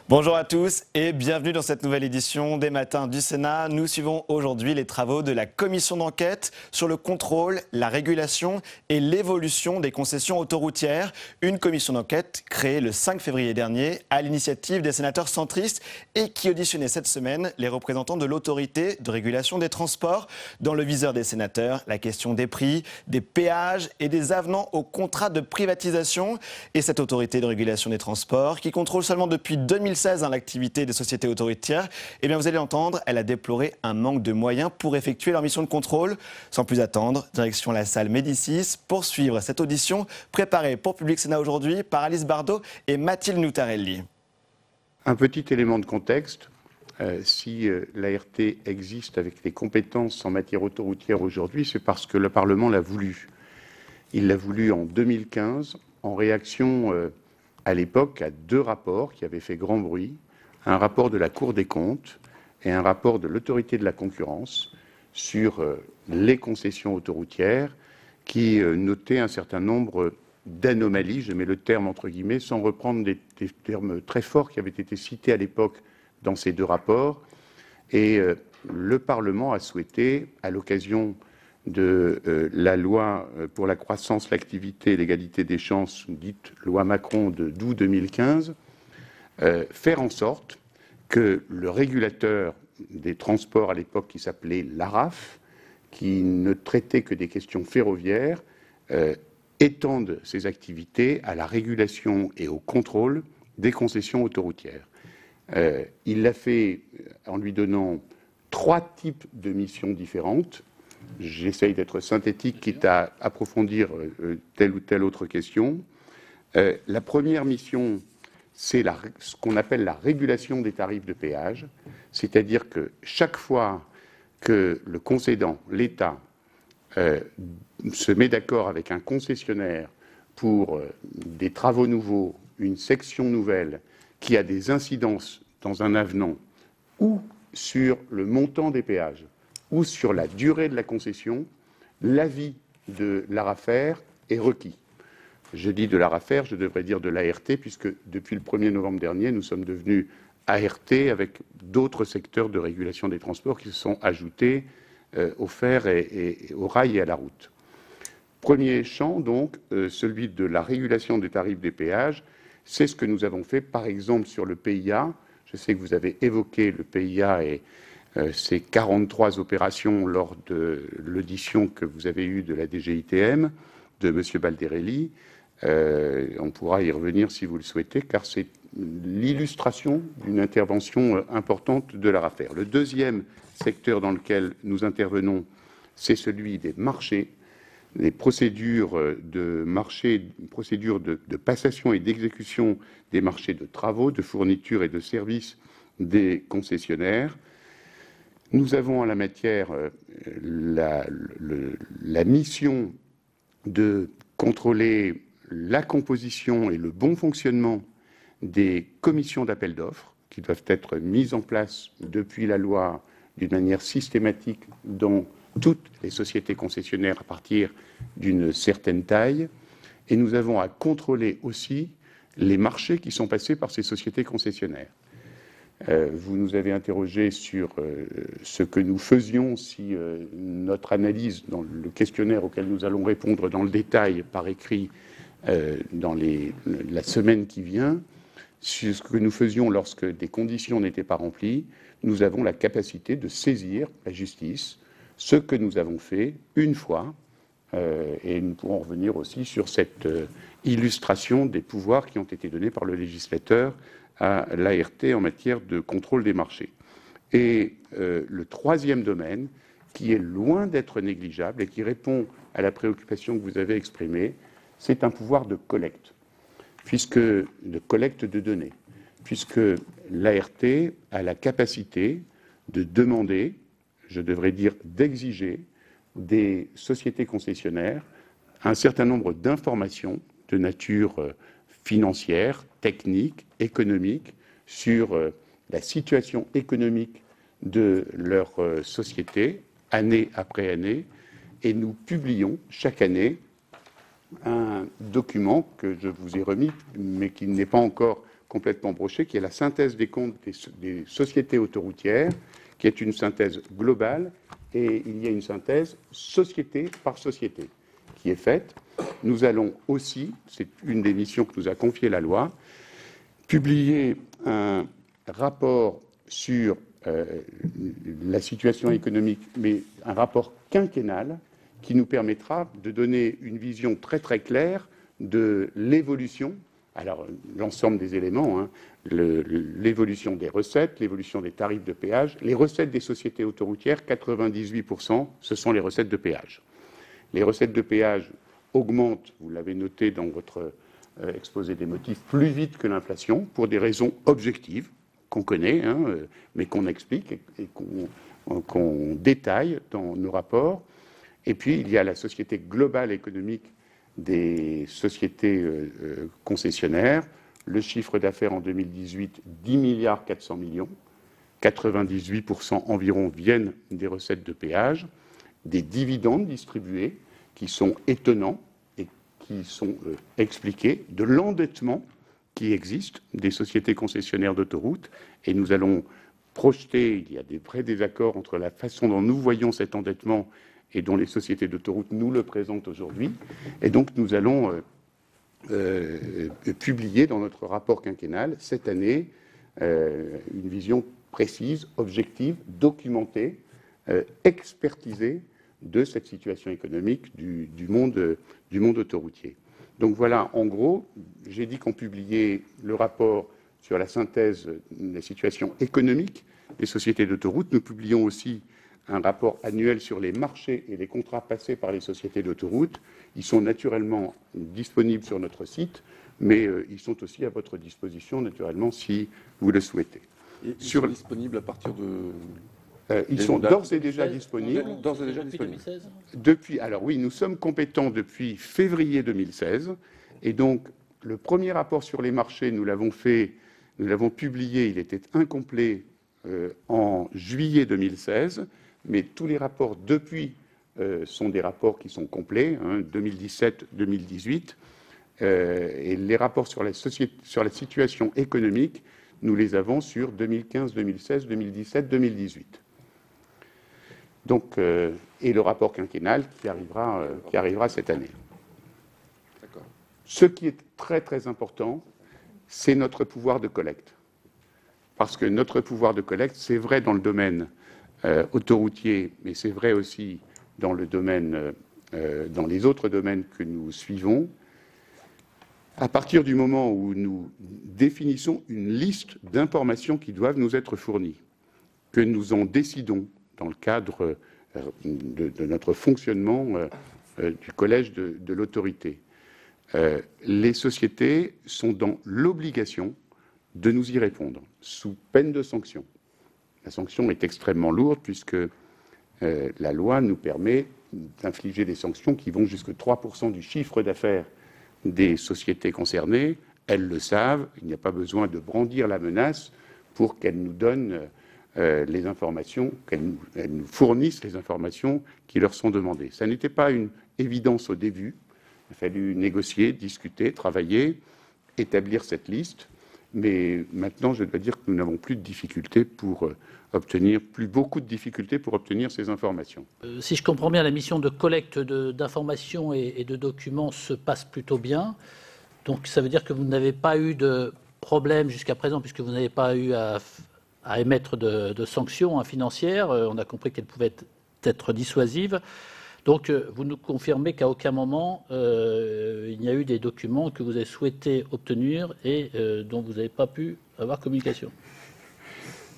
Bonjour à tous et bienvenue dans cette nouvelle édition des Matins du Sénat. Nous suivons aujourd'hui les travaux de la commission d'enquête sur le contrôle, la régulation et l'évolution des concessions autoroutières. Une commission d'enquête créée le 5 février dernier à l'initiative des sénateurs centristes et qui auditionnait cette semaine les représentants de l'autorité de régulation des transports. Dans le viseur des sénateurs, la question des prix, des péages et des avenants aux contrats de privatisation. Et cette autorité de régulation des transports qui contrôle seulement depuis 2016 l'activité des sociétés autoritaires, eh bien vous allez l'entendre, elle a déploré un manque de moyens pour effectuer leur mission de contrôle. Sans plus attendre, direction la salle Médicis pour suivre cette audition préparée pour Public Sénat aujourd'hui par Alice Bardot et Mathilde Nutarelli. Un petit élément de contexte, si l'ART existe avec les compétences en matière autoroutière aujourd'hui, c'est parce que le Parlement l'a voulu. Il l'a voulu en 2015 en réaction à l'époque à deux rapports qui avaient fait grand bruit, un rapport de la Cour des comptes et un rapport de l'autorité de la concurrence sur les concessions autoroutières qui notaient un certain nombre d'anomalies, je mets le terme entre guillemets, sans reprendre des termes très forts qui avaient été cités à l'époque dans ces deux rapports. Et le Parlement a souhaité, à l'occasion de la loi pour la croissance, l'activité et l'égalité des chances, dite loi Macron d'août 2015, faire en sorte que le régulateur des transports à l'époque, qui s'appelait l'ARAF, qui ne traitait que des questions ferroviaires, étende ses activités à la régulation et au contrôle des concessions autoroutières. Il l'a fait en lui donnant 3 types de missions différentes. J'essaye d'être synthétique, quitte à approfondir telle ou telle autre question. La première mission, c'est ce qu'on appelle la régulation des tarifs de péage, c'est-à-dire que chaque fois que le concédant, l'État, se met d'accord avec un concessionnaire pour des travaux nouveaux, une section nouvelle qui a des incidences dans un avenant ou sur le montant des péages ou sur la durée de la concession, l'avis de l'ARAFER est requis. Je dis de l'ARAFER, je devrais dire de l'ART, puisque depuis le 1er novembre dernier, nous sommes devenus ART avec d'autres secteurs de régulation des transports qui se sont ajoutés au fer et au rail et à la route. Premier champ, donc, celui de la régulation des tarifs des péages. C'est ce que nous avons fait, par exemple, sur le PIA. Je sais que vous avez évoqué le PIA et ces 43 opérations lors de l'audition que vous avez eue de la DGITM, de M. Balderelli. On pourra y revenir si vous le souhaitez, car c'est l'illustration d'une intervention importante de l'ARAFER. Le deuxième secteur dans lequel nous intervenons, c'est celui des marchés, les procédures de marché, procédures de passation et d'exécution des marchés de travaux, de fournitures et de services des concessionnaires. Nous avons en la matière la mission de contrôler la composition et le bon fonctionnement des commissions d'appel d'offres qui doivent être mises en place depuis la loi d'une manière systématique dans toutes les sociétés concessionnaires à partir d'une certaine taille. Et nous avons à contrôler aussi les marchés qui sont passés par ces sociétés concessionnaires. Vous nous avez interrogé sur ce que nous faisions si notre analyse dans le questionnaire auquel nous allons répondre dans le détail par écrit dans la semaine qui vient, sur ce que nous faisions lorsque des conditions n'étaient pas remplies. Nous avons la capacité de saisir la justice, ce que nous avons fait une fois, et nous pourrons revenir aussi sur cette illustration des pouvoirs qui ont été donnés par le législateur à l'ART en matière de contrôle des marchés. Et le troisième domaine, qui est loin d'être négligeable et qui répond à la préoccupation que vous avez exprimée, c'est un pouvoir de collecte, de collecte de données, puisque l'ART a la capacité de demander, je devrais dire d'exiger, des sociétés concessionnaires un certain nombre d'informations de nature financière, technique, économique, sur la situation économique de leur société, année après année, et nous publions chaque année un document que je vous ai remis, mais qui n'est pas encore complètement brochée, qui est la synthèse des comptes des sociétés autoroutières, qui est une synthèse globale, et il y a une synthèse société par société qui est faite. Nous allons aussi, c'est une des missions que nous a confiée la loi, publier un rapport sur la situation économique, mais un rapport quinquennal qui nous permettra de donner une vision très très claire de l'évolution, alors l'ensemble des éléments, hein, l'évolution des recettes, l'évolution des tarifs de péage. Les recettes des sociétés autoroutières, 98%, ce sont les recettes de péage. Les recettes de péage augmentent, vous l'avez noté dans votre exposé des motifs, plus vite que l'inflation, pour des raisons objectives, qu'on connaît, hein, mais qu'on explique et qu'on détaille dans nos rapports. Et puis, il y a la société globale économique des sociétés concessionnaires. Le chiffre d'affaires en 2018, 10 milliards 400 millions. 98% environ viennent des recettes de péage, des dividendes distribués qui sont étonnants et qui sont expliqués, de l'endettement qui existe des sociétés concessionnaires d'autoroutes. Et nous allons projeter, il y a des vrais désaccords entre la façon dont nous voyons cet endettement et dont les sociétés d'autoroutes nous le présentent aujourd'hui. Et donc nous allons publier dans notre rapport quinquennal cette année une vision précise, objective, documentée, expertisée de cette situation économique du monde autoroutier. Donc voilà, en gros, j'ai dit qu'on publiait le rapport sur la synthèse de la situation économique des sociétés d'autoroutes. Nous publions aussi un rapport annuel sur les marchés et les contrats passés par les sociétés d'autoroutes. Ils sont naturellement disponibles sur notre site, mais ils sont aussi à votre disposition, naturellement, si vous le souhaitez. Et ils sont disponibles à partir de... Ils sont d'ores et déjà disponibles. D'ores et déjà disponibles. Alors oui, nous sommes compétents depuis février 2016. Et donc, le premier rapport sur les marchés, nous l'avons publié, il était incomplet en juillet 2016. Mais tous les rapports depuis sont des rapports qui sont complets, hein, 2017-2018. Et les rapports sur la situation économique, nous les avons sur 2015, 2016, 2017, 2018. Donc, et le rapport quinquennal qui arrivera cette année. D'accord. Ce qui est très très important, c'est notre pouvoir de collecte. Parce que notre pouvoir de collecte, c'est vrai dans le domaine autoroutier, mais c'est vrai aussi dans le domaine, dans les autres domaines que nous suivons. À partir du moment où nous définissons une liste d'informations qui doivent nous être fournies, que nous en décidons dans le cadre de notre fonctionnement du collège de l'autorité, les sociétés sont dans l'obligation de nous y répondre, sous peine de sanction. La sanction est extrêmement lourde puisque la loi nous permet d'infliger des sanctions qui vont jusqu'à 3% du chiffre d'affaires des sociétés concernées. Elles le savent, il n'y a pas besoin de brandir la menace pour qu'elles nous donnent les informations, qu'elles nous fournissent les informations qui leur sont demandées. Ça n'était pas une évidence au début. Il a fallu négocier, discuter, travailler, établir cette liste. Mais maintenant, je dois dire que nous n'avons plus de difficultés plus beaucoup de difficultés pour obtenir ces informations. Si je comprends bien, la mission de collecte d'informations et de documents se passe plutôt bien. Donc ça veut dire que vous n'avez pas eu de problème jusqu'à présent, puisque vous n'avez pas eu à émettre de sanctions financières. On a compris qu'elles pouvaient être dissuasives. Donc, vous nous confirmez qu'à aucun moment, il n'y a eu des documents que vous avez souhaité obtenir et dont vous n'avez pas pu avoir communication?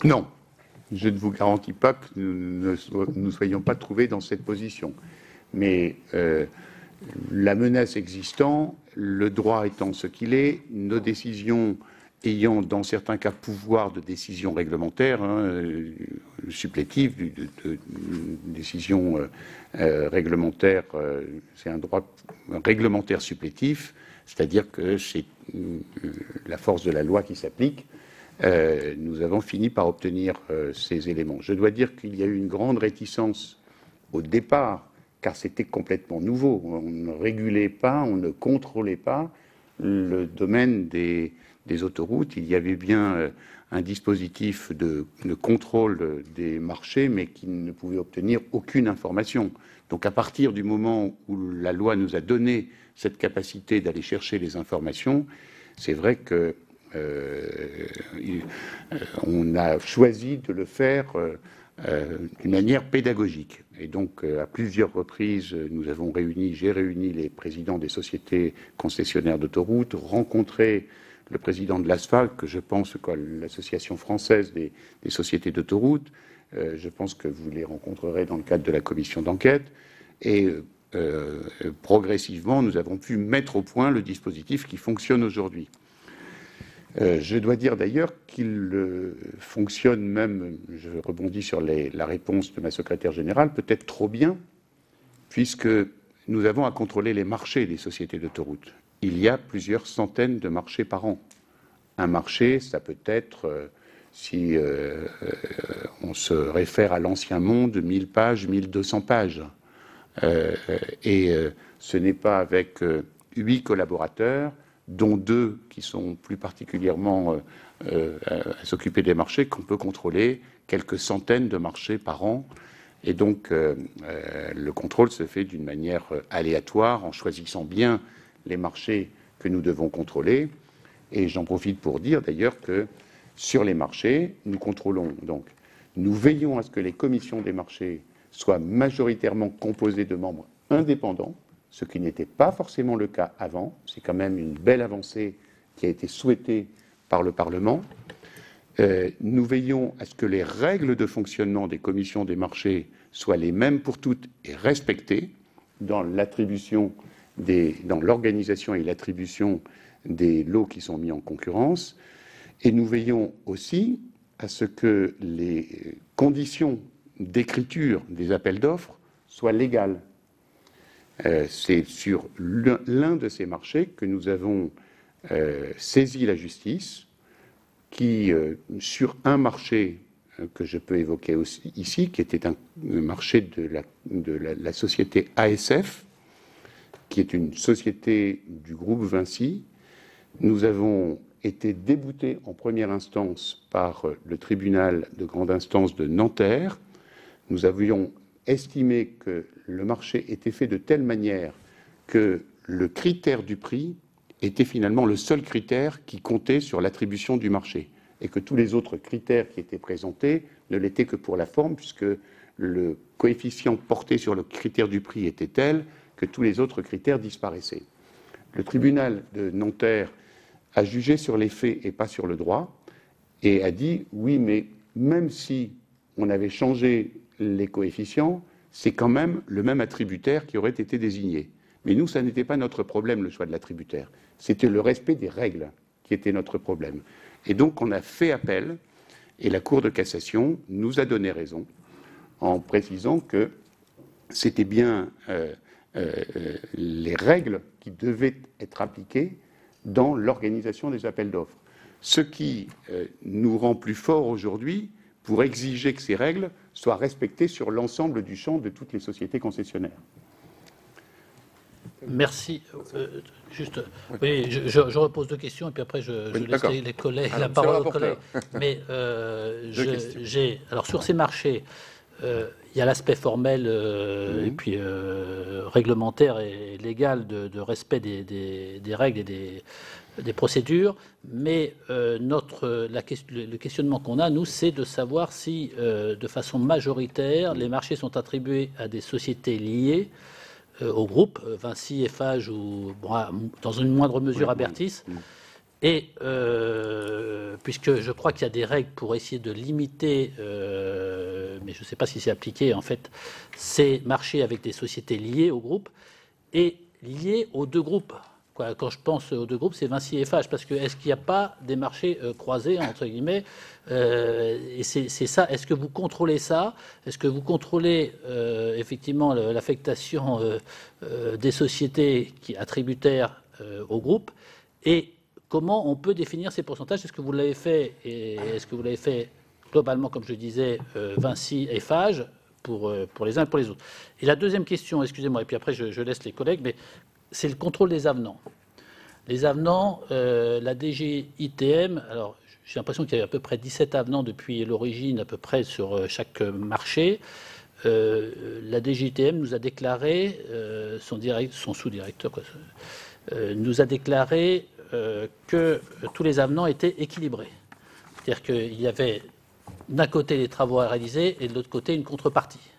Non, je ne vous garantis pas que nous ne soyons pas trouvés dans cette position. Mais la menace existant, le droit étant ce qu'il est, nos décisions ayant dans certains cas pouvoir de décision réglementaire, supplétive, de décision réglementaire, c'est un droit réglementaire supplétif, c'est-à-dire que c'est la force de la loi qui s'applique. Nous avons fini par obtenir ces éléments. Je dois dire qu'il y a eu une grande réticence au départ, car c'était complètement nouveau. On ne régulait pas, on ne contrôlait pas le domaine des des autoroutes, il y avait bien un dispositif de contrôle des marchés, mais qui ne pouvait obtenir aucune information. Donc à partir du moment où la loi nous a donné cette capacité d'aller chercher les informations, c'est vrai que on a choisi de le faire d'une manière pédagogique. Et donc, à plusieurs reprises, j'ai réuni les présidents des sociétés concessionnaires d'autoroutes, rencontré le président de l'ASFA, que je pense, l'Association française des sociétés d'autoroutes. Je pense que vous les rencontrerez dans le cadre de la commission d'enquête. Et progressivement, nous avons pu mettre au point le dispositif qui fonctionne aujourd'hui. Je dois dire d'ailleurs qu'il fonctionne même, je rebondis sur la réponse de ma secrétaire générale, peut-être trop bien, puisque nous avons à contrôler les marchés des sociétés d'autoroutes. Il y a plusieurs centaines de marchés par an. Un marché, ça peut être, si on se réfère à l'ancien monde, 1000 pages, 1200 pages. Ce n'est pas avec 8 collaborateurs, dont 2 qui sont plus particulièrement à s'occuper des marchés, qu'on peut contrôler quelques centaines de marchés par an. Et donc, le contrôle se fait d'une manière aléatoire, en choisissant bien les marchés que nous devons contrôler. Et j'en profite pour dire d'ailleurs que sur les marchés, nous contrôlons donc, nous veillons à ce que les commissions des marchés soient majoritairement composées de membres indépendants, ce qui n'était pas forcément le cas avant. C'est quand même une belle avancée qui a été souhaitée par le Parlement. Nous veillons à ce que les règles de fonctionnement des commissions des marchés soient les mêmes pour toutes et respectées dans l'organisation et l'attribution des lots qui sont mis en concurrence. Et nous veillons aussi à ce que les conditions d'écriture des appels d'offres soient légales. C'est sur l'un de ces marchés que nous avons saisi la justice, qui, sur un marché que je peux évoquer aussi ici, qui était un marché de la société ASF, qui est une société du groupe Vinci, nous avons été déboutés en première instance par le tribunal de grande instance de Nanterre. Nous avions estimé que le marché était fait de telle manière que le critère du prix était finalement le seul critère qui comptait sur l'attribution du marché, et que tous les autres critères qui étaient présentés ne l'étaient que pour la forme, puisque le coefficient porté sur le critère du prix était tel que tous les autres critères disparaissaient. Le tribunal de Nanterre a jugé sur les faits et pas sur le droit, et a dit oui, mais même si on avait changé les coefficients, c'est quand même le même attributaire qui aurait été désigné. Mais nous, ça n'était pas notre problème, le choix de l'attributaire. C'était le respect des règles qui était notre problème. Et donc, on a fait appel, et la Cour de cassation nous a donné raison, en précisant que c'était bien les règles qui devaient être appliquées dans l'organisation des appels d'offres. Ce qui nous rend plus forts aujourd'hui pour exiger que ces règles soient respectées sur l'ensemble du champ de toutes les sociétés concessionnaires. Merci. Oui, je repose 2 questions et puis après je laisse les collègues, la parole aux collègues. Mais alors sur ces marchés, il y a l'aspect formel et puis réglementaire et légal de respect des règles et des procédures, mais le questionnement qu'on a, nous, c'est de savoir si, de façon majoritaire, les marchés sont attribués à des sociétés liées au groupe, Vinci, Eiffage ou, dans une moindre mesure, Abertis. Et puisque je crois qu'il y a des règles pour essayer de limiter, mais je ne sais pas si c'est appliqué, en fait, ces marchés avec des sociétés liées au groupe et liées aux 2 groupes. Quand je pense aux 2 groupes, c'est Vinci et Eiffage, parce que est-ce qu'il n'y a pas des marchés croisés, entre guillemets, et c'est ça, est-ce que vous contrôlez ça? Est-ce que vous contrôlez effectivement l'affectation des sociétés attributaires au groupe? Et comment on peut définir ces pourcentages? Est-ce que vous l'avez fait, et est-ce que vous l'avez fait globalement, comme je disais, Vinci et Eiffage, pour les uns et pour les autres? Et la deuxième question, excusez-moi, et puis après je laisse les collègues, mais c'est le contrôle des avenants. Les avenants, la DGITM, alors j'ai l'impression qu'il y avait à peu près 17 avenants depuis l'origine, à peu près sur chaque marché. La DGITM nous a déclaré, son sous-directeur nous a déclaré que tous les avenants étaient équilibrés. C'est-à-dire qu'il y avait d'un côté les travaux à réaliser et de l'autre côté une contrepartie.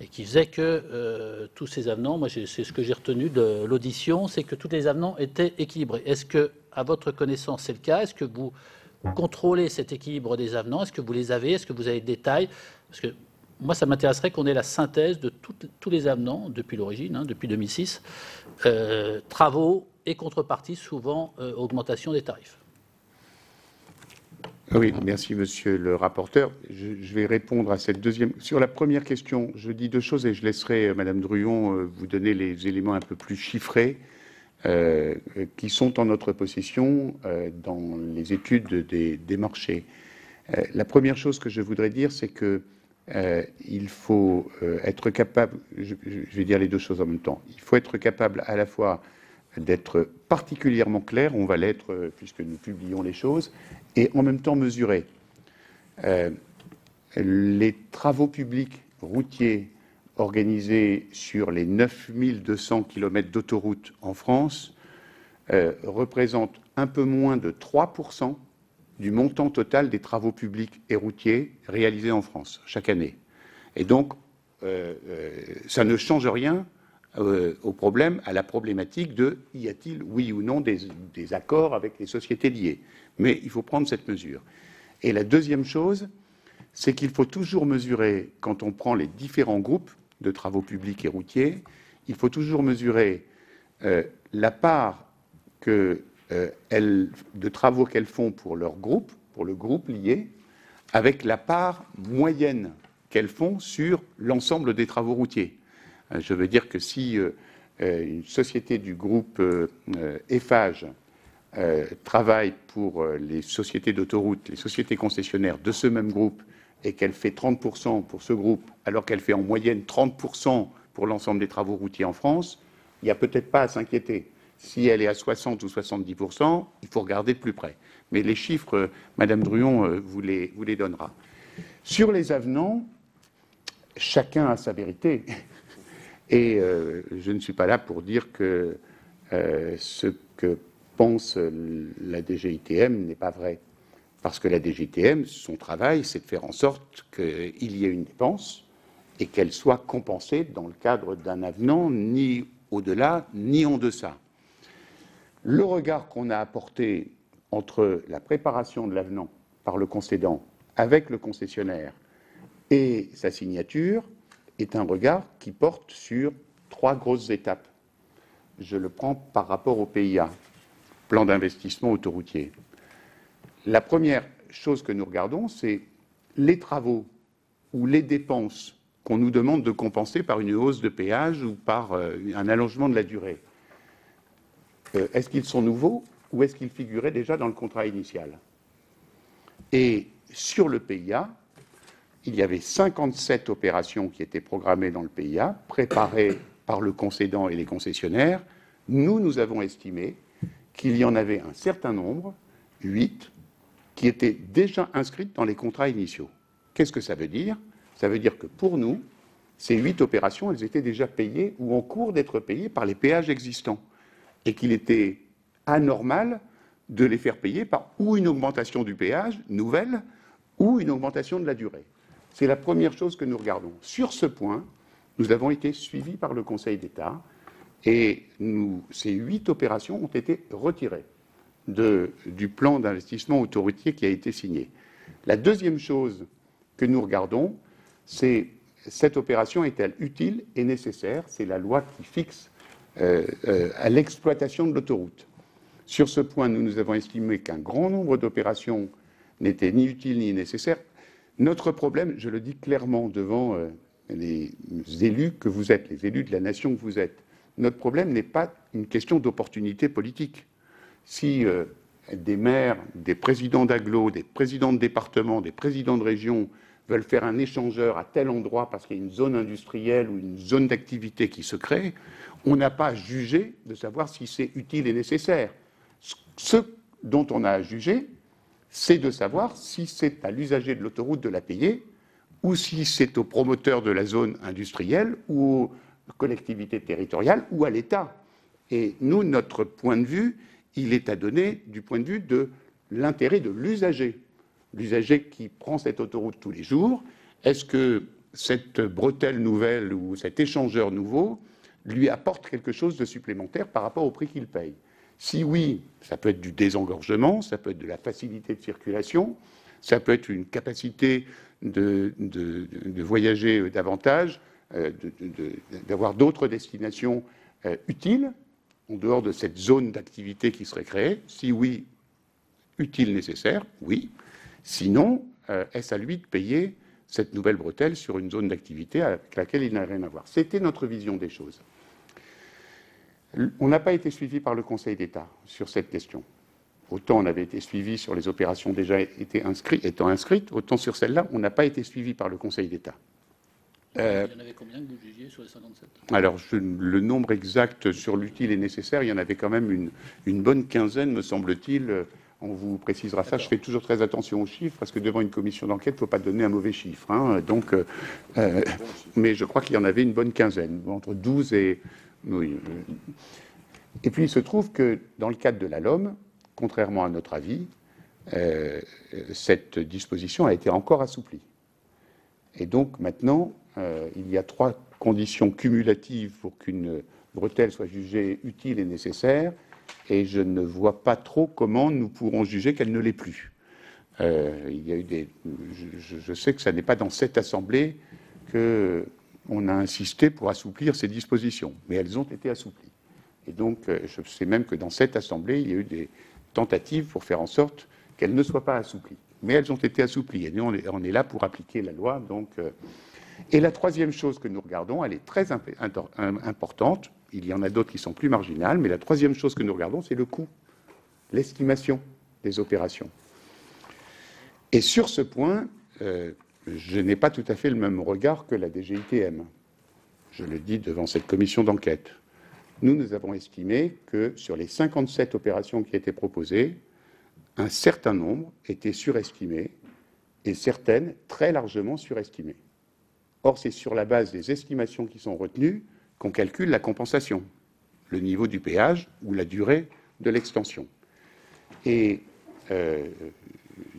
Et qui faisait que tous ces avenants, moi c'est ce que j'ai retenu de l'audition, c'est que tous les avenants étaient équilibrés. Est-ce que, à votre connaissance, c'est le cas? Est-ce que vous contrôlez cet équilibre des avenants? Est-ce que vous les avez? Est-ce que vous avez des détails? Parce que moi, ça m'intéresserait qu'on ait la synthèse de tous les avenants, depuis l'origine, depuis 2006, travaux et contreparties, souvent augmentation des tarifs. Oui, merci Monsieur le rapporteur. Je vais répondre à cette deuxième. Sur la première question, je dis deux choses et je laisserai Madame Druon vous donner les éléments un peu plus chiffrés qui sont en notre possession dans les études des marchés. La première chose que je voudrais dire, c'est que il faut être capable, je vais dire les deux choses en même temps, il faut être capable à la fois d'être particulièrement clair, on va l'être puisque nous publions les choses, et en même temps mesurer. Les travaux publics routiers organisés sur les 9200 km d'autoroutes en France représentent un peu moins de 3% du montant total des travaux publics et routiers réalisés en France chaque année. Et donc, ça ne change rien au problème, à la problématique de y a-t-il, oui ou non, des accords avec les sociétés liées. Mais il faut prendre cette mesure. Et la deuxième chose, c'est qu'il faut toujours mesurer, quand on prend les différents groupes de travaux publics et routiers, il faut toujours mesurer la part de travaux qu'elles font pour leur groupe, pour le groupe lié, avec la part moyenne qu'elles font sur l'ensemble des travaux routiers. Je veux dire que si une société du groupe Eiffage travaille pour les sociétés d'autoroutes, les sociétés concessionnaires de ce même groupe, et qu'elle fait 30% pour ce groupe, alors qu'elle fait en moyenne 30% pour l'ensemble des travaux routiers en France, il n'y a peut-être pas à s'inquiéter. Si elle est à 60 ou 70%, il faut regarder de plus près. Mais les chiffres, Madame Druon vous les donnera. Sur les avenants, chacun a sa vérité. Et je ne suis pas là pour dire que ce que pense la DGITM n'est pas vrai. Parce que la DGITM, son travail, c'est de faire en sorte qu'il y ait une dépense et qu'elle soit compensée dans le cadre d'un avenant, ni au-delà, ni en deçà. Le regard qu'on a apporté entre la préparation de l'avenant par le concédant avec le concessionnaire et sa signature est un regard qui porte sur 3 grosses étapes. Je le prends par rapport au PIA, plan d'investissement autoroutier. La première chose que nous regardons, c'est les travaux ou les dépenses qu'on nous demande de compenser par une hausse de péage ou par un allongement de la durée. Est-ce qu'ils sont nouveaux ou est-ce qu'ils figuraient déjà dans le contrat initial? Et sur le PIA, il y avait 57 opérations qui étaient programmées dans le PIA, préparées par le concédant et les concessionnaires. Nous avons estimé qu'il y en avait un certain nombre, 8, qui étaient déjà inscrites dans les contrats initiaux. Qu'est-ce que ça veut dire? Ça veut dire que pour nous, ces 8 opérations, elles étaient déjà payées ou en cours d'être payées par les péages existants. Et qu'il était anormal de les faire payer par ou une augmentation du péage nouvelle ou une augmentation de la durée. C'est la première chose que nous regardons. Sur ce point, nous avons été suivis par le Conseil d'État et ces 8 opérations ont été retirées du plan d'investissement autoroutier qui a été signé. La deuxième chose que nous regardons, c'est cette opération est-elle utile et nécessaire? C'est la loi qui fixe à l'exploitation de l'autoroute. Sur ce point, nous avons estimé qu'un grand nombre d'opérations n'étaient ni utiles ni nécessaires. Notre problème, je le dis clairement devant les élus que vous êtes, les élus de la nation que vous êtes, notre problème n'est pas une question d'opportunité politique. Si des maires, des présidents d'agglo, des présidents de département, des présidents de région veulent faire un échangeur à tel endroit parce qu'il y a une zone industrielle ou une zone d'activité qui se crée, on n'a pas jugé de savoir si c'est utile et nécessaire. Ce dont on a à juger, c'est de savoir si c'est à l'usager de l'autoroute de la payer ou si c'est au promoteur de la zone industrielle ou aux collectivités territoriales ou à l'État. Et nous, notre point de vue, il est à donner du point de vue de l'intérêt de l'usager. L'usager qui prend cette autoroute tous les jours, est-ce que cette bretelle nouvelle ou cet échangeur nouveau lui apporte quelque chose de supplémentaire par rapport au prix qu'il paye? Si oui, ça peut être du désengorgement, ça peut être de la facilité de circulation, ça peut être une capacité de voyager davantage, d'avoir d'autres destinations utiles, en dehors de cette zone d'activité qui serait créée. Si oui, utile, nécessaire, oui. Sinon, est-ce à lui de payer cette nouvelle bretelle sur une zone d'activité avec laquelle il n'a rien à voir? C'était notre vision des choses. On n'a pas été suivi par le Conseil d'État sur cette question. Autant on avait été suivi sur les opérations déjà étant inscrites, autant sur celle-là, on n'a pas été suivi par le Conseil d'État. Il y en avait combien que vous jugiez sur les 57? Alors, le nombre exact sur l'utile et nécessaire, il y en avait quand même une bonne quinzaine, me semble-t-il. On vous précisera ça. Je fais toujours très attention aux chiffres, parce que devant une commission d'enquête, il ne faut pas donner un mauvais chiffre. Hein. Donc, mais je crois qu'il y en avait une bonne quinzaine, entre 12 et... Oui. Et puis, il se trouve que, dans le cadre de la LOM, contrairement à notre avis, cette disposition a été encore assouplie. Et donc, maintenant, il y a 3 conditions cumulatives pour qu'une bretelle soit jugée utile et nécessaire, et je ne vois pas trop comment nous pourrons juger qu'elle ne l'est plus. Il y a eu je sais que ce n'est pas dans cette Assemblée qu'on a insisté pour assouplir ces dispositions, mais elles ont été assouplies. Et donc, je sais même que dans cette Assemblée, il y a eu des tentatives pour faire en sorte qu'elles ne soient pas assouplies. Mais elles ont été assouplies, et nous, on est là pour appliquer la loi. Donc, Et la troisième chose que nous regardons, elle est très importante. Il y en a d'autres qui sont plus marginales, mais la troisième chose que nous regardons, c'est le coût, l'estimation des opérations. Et sur ce point, je n'ai pas tout à fait le même regard que la DGITM. Je le dis devant cette commission d'enquête. Nous avons estimé que sur les 57 opérations qui étaient proposées, un certain nombre étaient surestimées et certaines très largement surestimées. Or, c'est sur la base des estimations qui sont retenues qu'on calcule la compensation, le niveau du péage ou la durée de l'extension. Et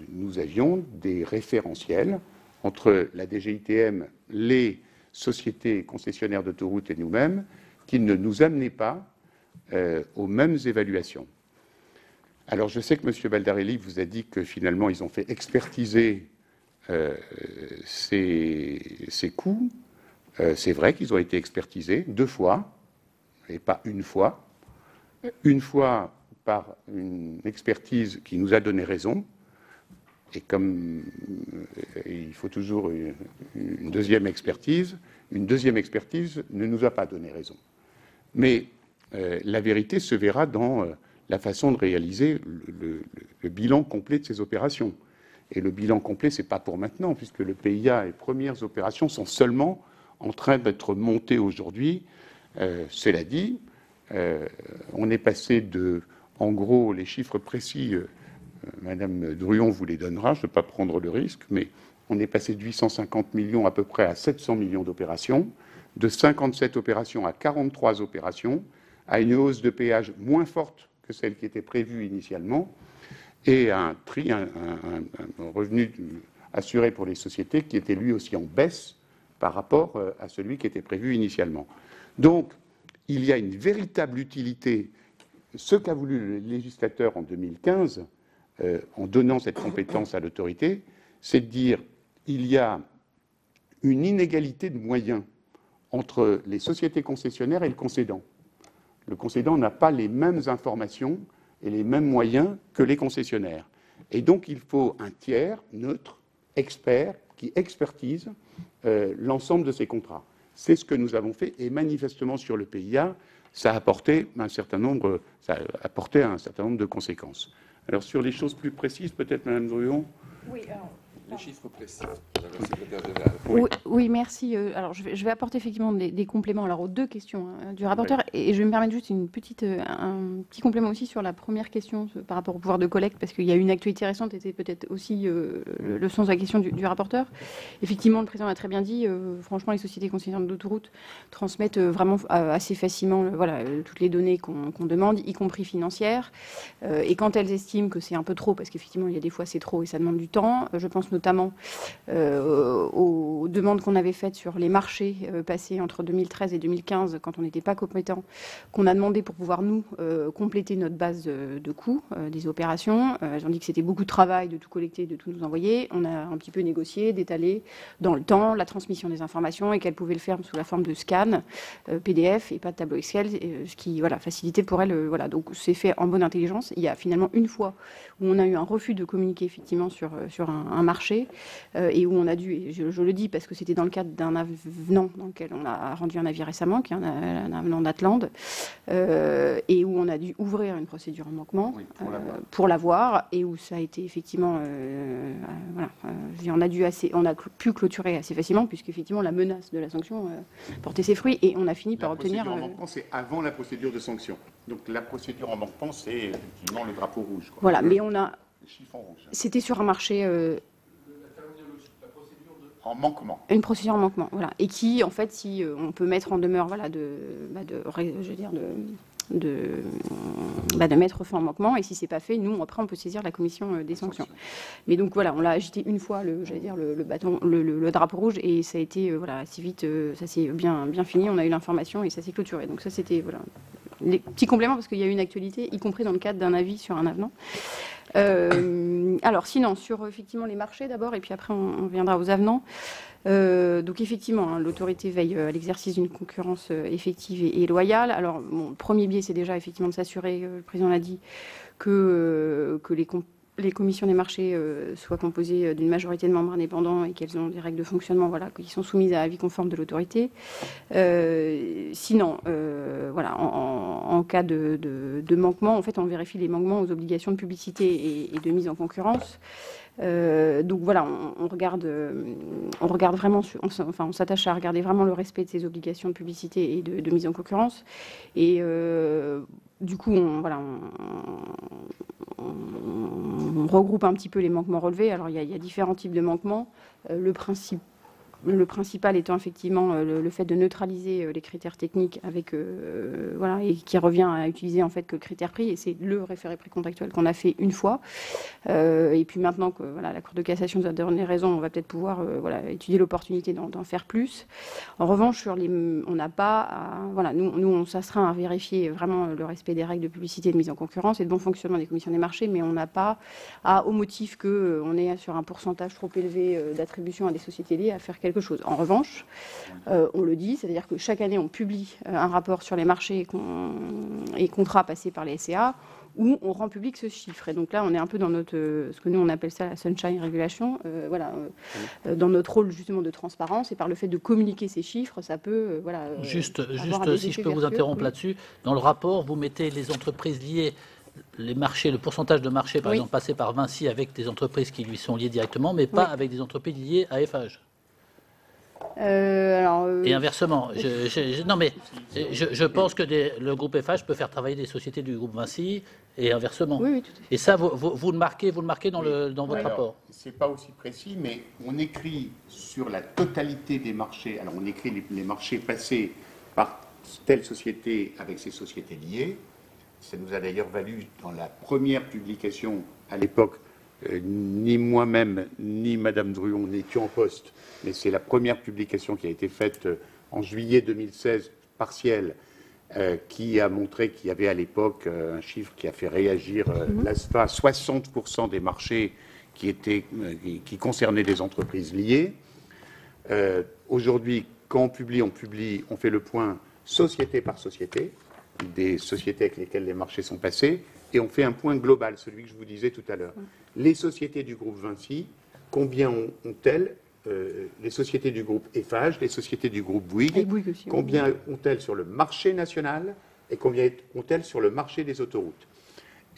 nous avions des référentiels entre la DGITM, les sociétés concessionnaires d'autoroutes et nous-mêmes, qui ne nous amenaient pas aux mêmes évaluations. Alors, je sais que M. Baldarelli vous a dit que finalement, ils ont fait expertiser ces coûts. C'est vrai qu'ils ont été expertisés 2 fois, et pas une fois. Une fois par une expertise qui nous a donné raison, et comme il faut toujours une deuxième expertise ne nous a pas donné raison. Mais la vérité se verra dans la façon de réaliser le bilan complet de ces opérations. Et le bilan complet, ce n'est pas pour maintenant, puisque le PIA et les premières opérations sont seulement en train d'être montées aujourd'hui. Cela dit, on est passé de, en gros, les chiffres précis, Madame Druon vous les donnera, je ne vais pas prendre le risque, mais on est passé de 850 millions à peu près à 700 millions d'opérations, de 57 opérations à 43 opérations, à une hausse de péage moins forte que celle qui était prévue initialement, et un revenu assuré pour les sociétés qui était lui aussi en baisse par rapport à celui qui était prévu initialement. Donc, il y a une véritable utilité. Ce qu'a voulu le législateur en 2015, en donnant cette compétence à l'autorité, c'est de dire qu'il y a une inégalité de moyens entre les sociétés concessionnaires et le concédant. Le concédant n'a pas les mêmes informations et les mêmes moyens que les concessionnaires. Et donc, il faut un tiers neutre, expert, qui expertise l'ensemble de ces contrats. C'est ce que nous avons fait, et manifestement sur le PIA, ça a apporté un certain nombre de conséquences. Alors, sur les choses plus précises, peut-être, Madame Druon. Oui, alors, Les chiffres précis de la secrétaire générale. Oui, merci. Alors, je vais apporter effectivement des compléments aux deux questions du rapporteur. Et je vais me permettre juste un petit complément aussi sur la première question par rapport au pouvoir de collecte, parce qu'il y a une actualité récente, et c'est peut-être aussi le sens de la question du rapporteur. Effectivement, le président l'a très bien dit, franchement, les sociétés concessionnaires d'autoroutes transmettent vraiment assez facilement toutes les données qu'on demande, y compris financières. Et quand elles estiment que c'est un peu trop, parce qu'effectivement, il y a des fois c'est trop et ça demande du temps, je pense notamment aux demandes qu'on avait faites sur les marchés passés entre 2013 et 2015, quand on n'était pas compétent, qu'on a demandé pour pouvoir, nous, compléter notre base de coûts des opérations. Elles ont dit que c'était beaucoup de travail de tout collecter, de tout nous envoyer. On a un petit peu négocié, d'étaler dans le temps la transmission des informations et qu'elles pouvaient le faire sous la forme de scan, PDF et pas de tableau Excel, ce qui facilitait pour elles. Donc c'est fait en bonne intelligence. Il y a finalement une fois où on a eu un refus de communiquer effectivement sur un marché et où on a dû, et je le dis parce que c'était dans le cadre d'un avenant dans lequel on a rendu un avis récemment, qui est un avenant d'Atlande, et où on a dû ouvrir une procédure en manquement pour l'avoir, et où ça a été effectivement, on a pu clôturer assez facilement, puisqu'effectivement la menace de la sanction portait ses fruits, et on a fini par obtenir... La procédure en manquement, c'est avant la procédure de sanction. Donc la procédure en manquement, c'est effectivement le drapeau rouge. Voilà, mais on a... Chiffon rouge. C'était sur un marché... En manquement. Une procédure en manquement, voilà. Et qui, en fait, si on peut mettre en demeure, de mettre fin au manquement, et si c'est pas fait, nous, après, on peut saisir la commission des sanctions. Mais donc, voilà, on l'a agité une fois, le drapeau rouge, et ça a été, assez vite, ça s'est bien fini, on a eu l'information, et ça s'est clôturé. Donc ça, c'était, les petits compléments, parce qu'il y a eu une actualité, y compris dans le cadre d'un avis sur un avenant. Alors sinon, sur effectivement les marchés d'abord, et puis après on viendra aux avenants. Donc effectivement, l'autorité veille à l'exercice d'une concurrence effective et loyale. Alors, le premier biais, c'est déjà effectivement de s'assurer, le président l'a dit, que les commissions des marchés soient composées d'une majorité de membres indépendants et qu'elles ont des règles de fonctionnement qui sont soumises à avis conforme de l'autorité. Sinon, en cas de manquement, en fait, on vérifie les manquements aux obligations de publicité et de mise en concurrence. Donc voilà, on regarde vraiment, on s'attache à regarder vraiment le respect de ces obligations de publicité et de mise en concurrence. Et du coup, on regroupe un petit peu les manquements relevés. Alors il y a différents types de manquements. Le principal étant effectivement le fait de neutraliser les critères techniques avec et qui revient à utiliser en fait que le critère prix, et c'est le référé prix contractuel qu'on a fait une fois, et puis maintenant que la Cour de cassation nous a donné raison, on va peut-être pouvoir étudier l'opportunité d'en faire plus. En revanche, on n'a pas nous on s'astreint à vérifier vraiment le respect des règles de publicité et de mise en concurrence et de bon fonctionnement des commissions des marchés, mais on n'a pas au motif qu'on est sur un pourcentage trop élevé d'attribution à des sociétés liées à faire quelque chose. En revanche, on le dit, c'est-à-dire que chaque année, on publie un rapport sur les marchés et contrats passés par les SCA où on rend public ce chiffre. Et donc là, on est un peu dans ce que nous, on appelle ça la sunshine regulation, dans notre rôle justement de transparence, et par le fait de communiquer ces chiffres, ça peut... Juste si je peux vous interrompre là-dessus, dans le rapport, vous mettez les entreprises liées, les marchés, le pourcentage de marchés, par exemple, passé par Vinci avec des entreprises qui lui sont liées directement, mais pas avec des entreprises liées à Eiffage. Et inversement, je pense que le groupe Eiffage peut faire travailler des sociétés du groupe Vinci et inversement. Oui, tout à fait. Et ça, vous le marquez dans votre rapport. C'est pas aussi précis, mais on écrit sur la totalité des marchés. Alors on écrit les marchés passés par telle société avec ces sociétés liées. Ça nous a d'ailleurs valu dans la première publication à l'époque. Ni moi-même, ni Madame Druon n'étions en poste, mais c'est la première publication qui a été faite en juillet 2016, partielle, qui a montré qu'il y avait à l'époque un chiffre qui a fait réagir l'ASFA, 60% des marchés qui concernaient des entreprises liées. Aujourd'hui, quand on fait le point société par société, des sociétés avec lesquelles les marchés sont passés, et on fait un point global, celui que je vous disais tout à l'heure. Les sociétés du groupe Vinci, combien ont-elles, les sociétés du groupe Eiffage, les sociétés du groupe Bouygues, combien ont-elles sur le marché national et combien ont-elles sur le marché des autoroutes?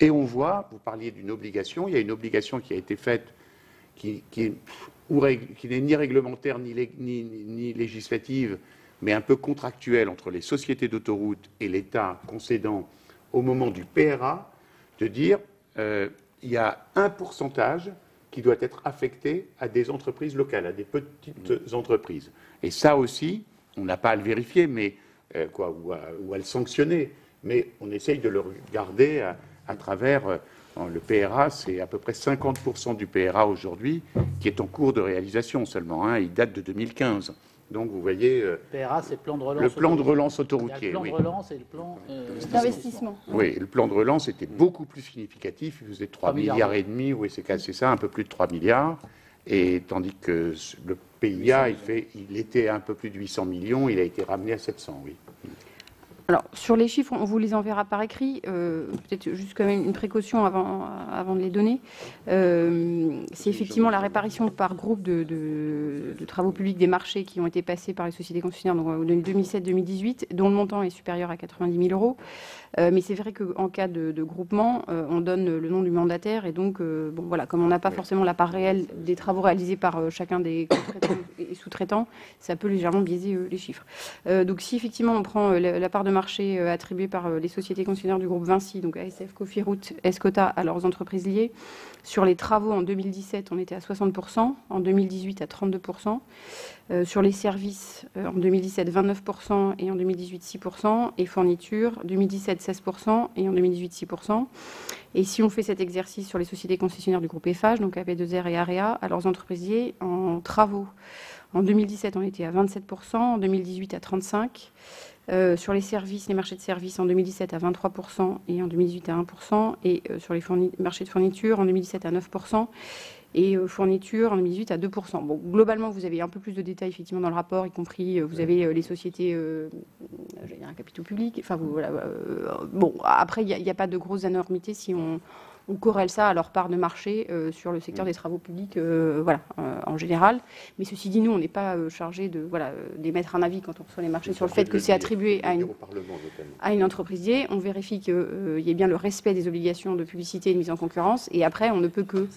Et on voit, vous parliez d'une obligation, il y a une obligation qui a été faite, qui n'est ni réglementaire ni législative, mais un peu contractuelle entre les sociétés d'autoroutes et l'État concédant au moment du PRA, de dire il y a un pourcentage qui doit être affecté à des entreprises locales, à des petites entreprises. Et ça aussi, on n'a pas à le vérifier, mais ou à le sanctionner, mais on essaye de le regarder à travers le PRA. C'est à peu près 50% du PRA aujourd'hui qui est en cours de réalisation seulement. Il date de 2015. Donc vous voyez, PRA, c'est le plan de relance autoroutier. Il y a le plan de relance et le plan d'investissement. Oui, le plan de relance était beaucoup plus significatif. Il faisait 3 milliards et demi, oui, c'est ça, un peu plus de 3 milliards. Et tandis que le PIA, il était un peu plus de 800 millions, il a été ramené à 700, oui. Alors, sur les chiffres, on vous les enverra par écrit. Peut-être juste quand même une précaution avant de les donner. C'est effectivement la réparation par groupe de travaux publics des marchés qui ont été passés par les sociétés concessionnaires donc, de 2007-2018, dont le montant est supérieur à 90 000 €. Mais c'est vrai qu'en cas de groupement, on donne le nom du mandataire. Et donc, bon, voilà, comme on n'a pas forcément la part réelle des travaux réalisés par chacun des sous-traitants, ça peut légèrement biaiser les chiffres. Donc, si effectivement on prend la part de marché attribuée par les sociétés concessionnaires du groupe Vinci, donc ASF, Cofiroute, Escota, à leurs entreprises liées. Sur les travaux, en 2017, on était à 60%, en 2018 à 32%. Sur les services, en 2017, 29% et en 2018, 6%. Et fournitures, 2017, 16% et en 2018, 6%. Et si on fait cet exercice sur les sociétés concessionnaires du groupe Eiffage, donc AP2R et AREA, à leurs entreprises liées, en travaux, en 2017, on était à 27%, en 2018 à 35%. Sur les services, les marchés de services en 2017 à 23% et en 2018 à 1%, et sur les marchés de fournitures en 2017 à 9% et fournitures en 2018 à 2%. Bon, globalement, vous avez un peu plus de détails effectivement dans le rapport, y compris vous avez les sociétés, j'allais dire un capitaux public. Enfin, voilà. Bon, après, il n'y a pas de grosses énormités si on corrèle ça à leur part de marché sur le secteur des travaux publics, voilà, en général. Mais ceci dit, nous, on n'est pas chargé d'émettre un avis quand on reçoit les marchés sur le fait que c'est attribué à une entreprise liée. On vérifie qu'il y ait bien le respect des obligations de publicité et de mise en concurrence. Et après, on ne peut que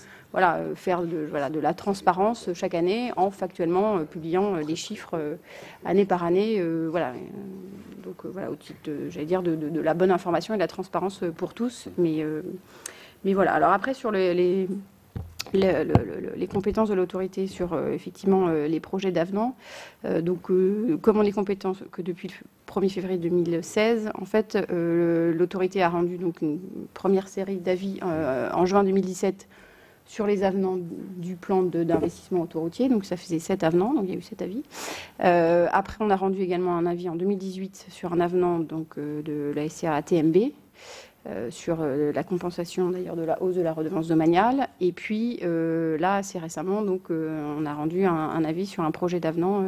faire de la transparence chaque année en factuellement publiant les chiffres année par année. Donc, au titre, j'allais dire, de la bonne information et de la transparence pour tous. Mais voilà. Alors après, sur les compétences de l'autorité sur effectivement les projets d'avenant, comme on est compétents que depuis le 1er février 2016, en fait, l'autorité a rendu donc une première série d'avis en juin 2017 sur les avenants du plan d'investissement autoroutier. Donc ça faisait 7 avenants, donc il y a eu 7 avis. Après, on a rendu également un avis en 2018 sur un avenant donc, de la SCA TMB. Sur la compensation d'ailleurs de la hausse de la redevance domaniale. Et puis là, assez récemment, donc, on a rendu un avis sur un projet d'avenant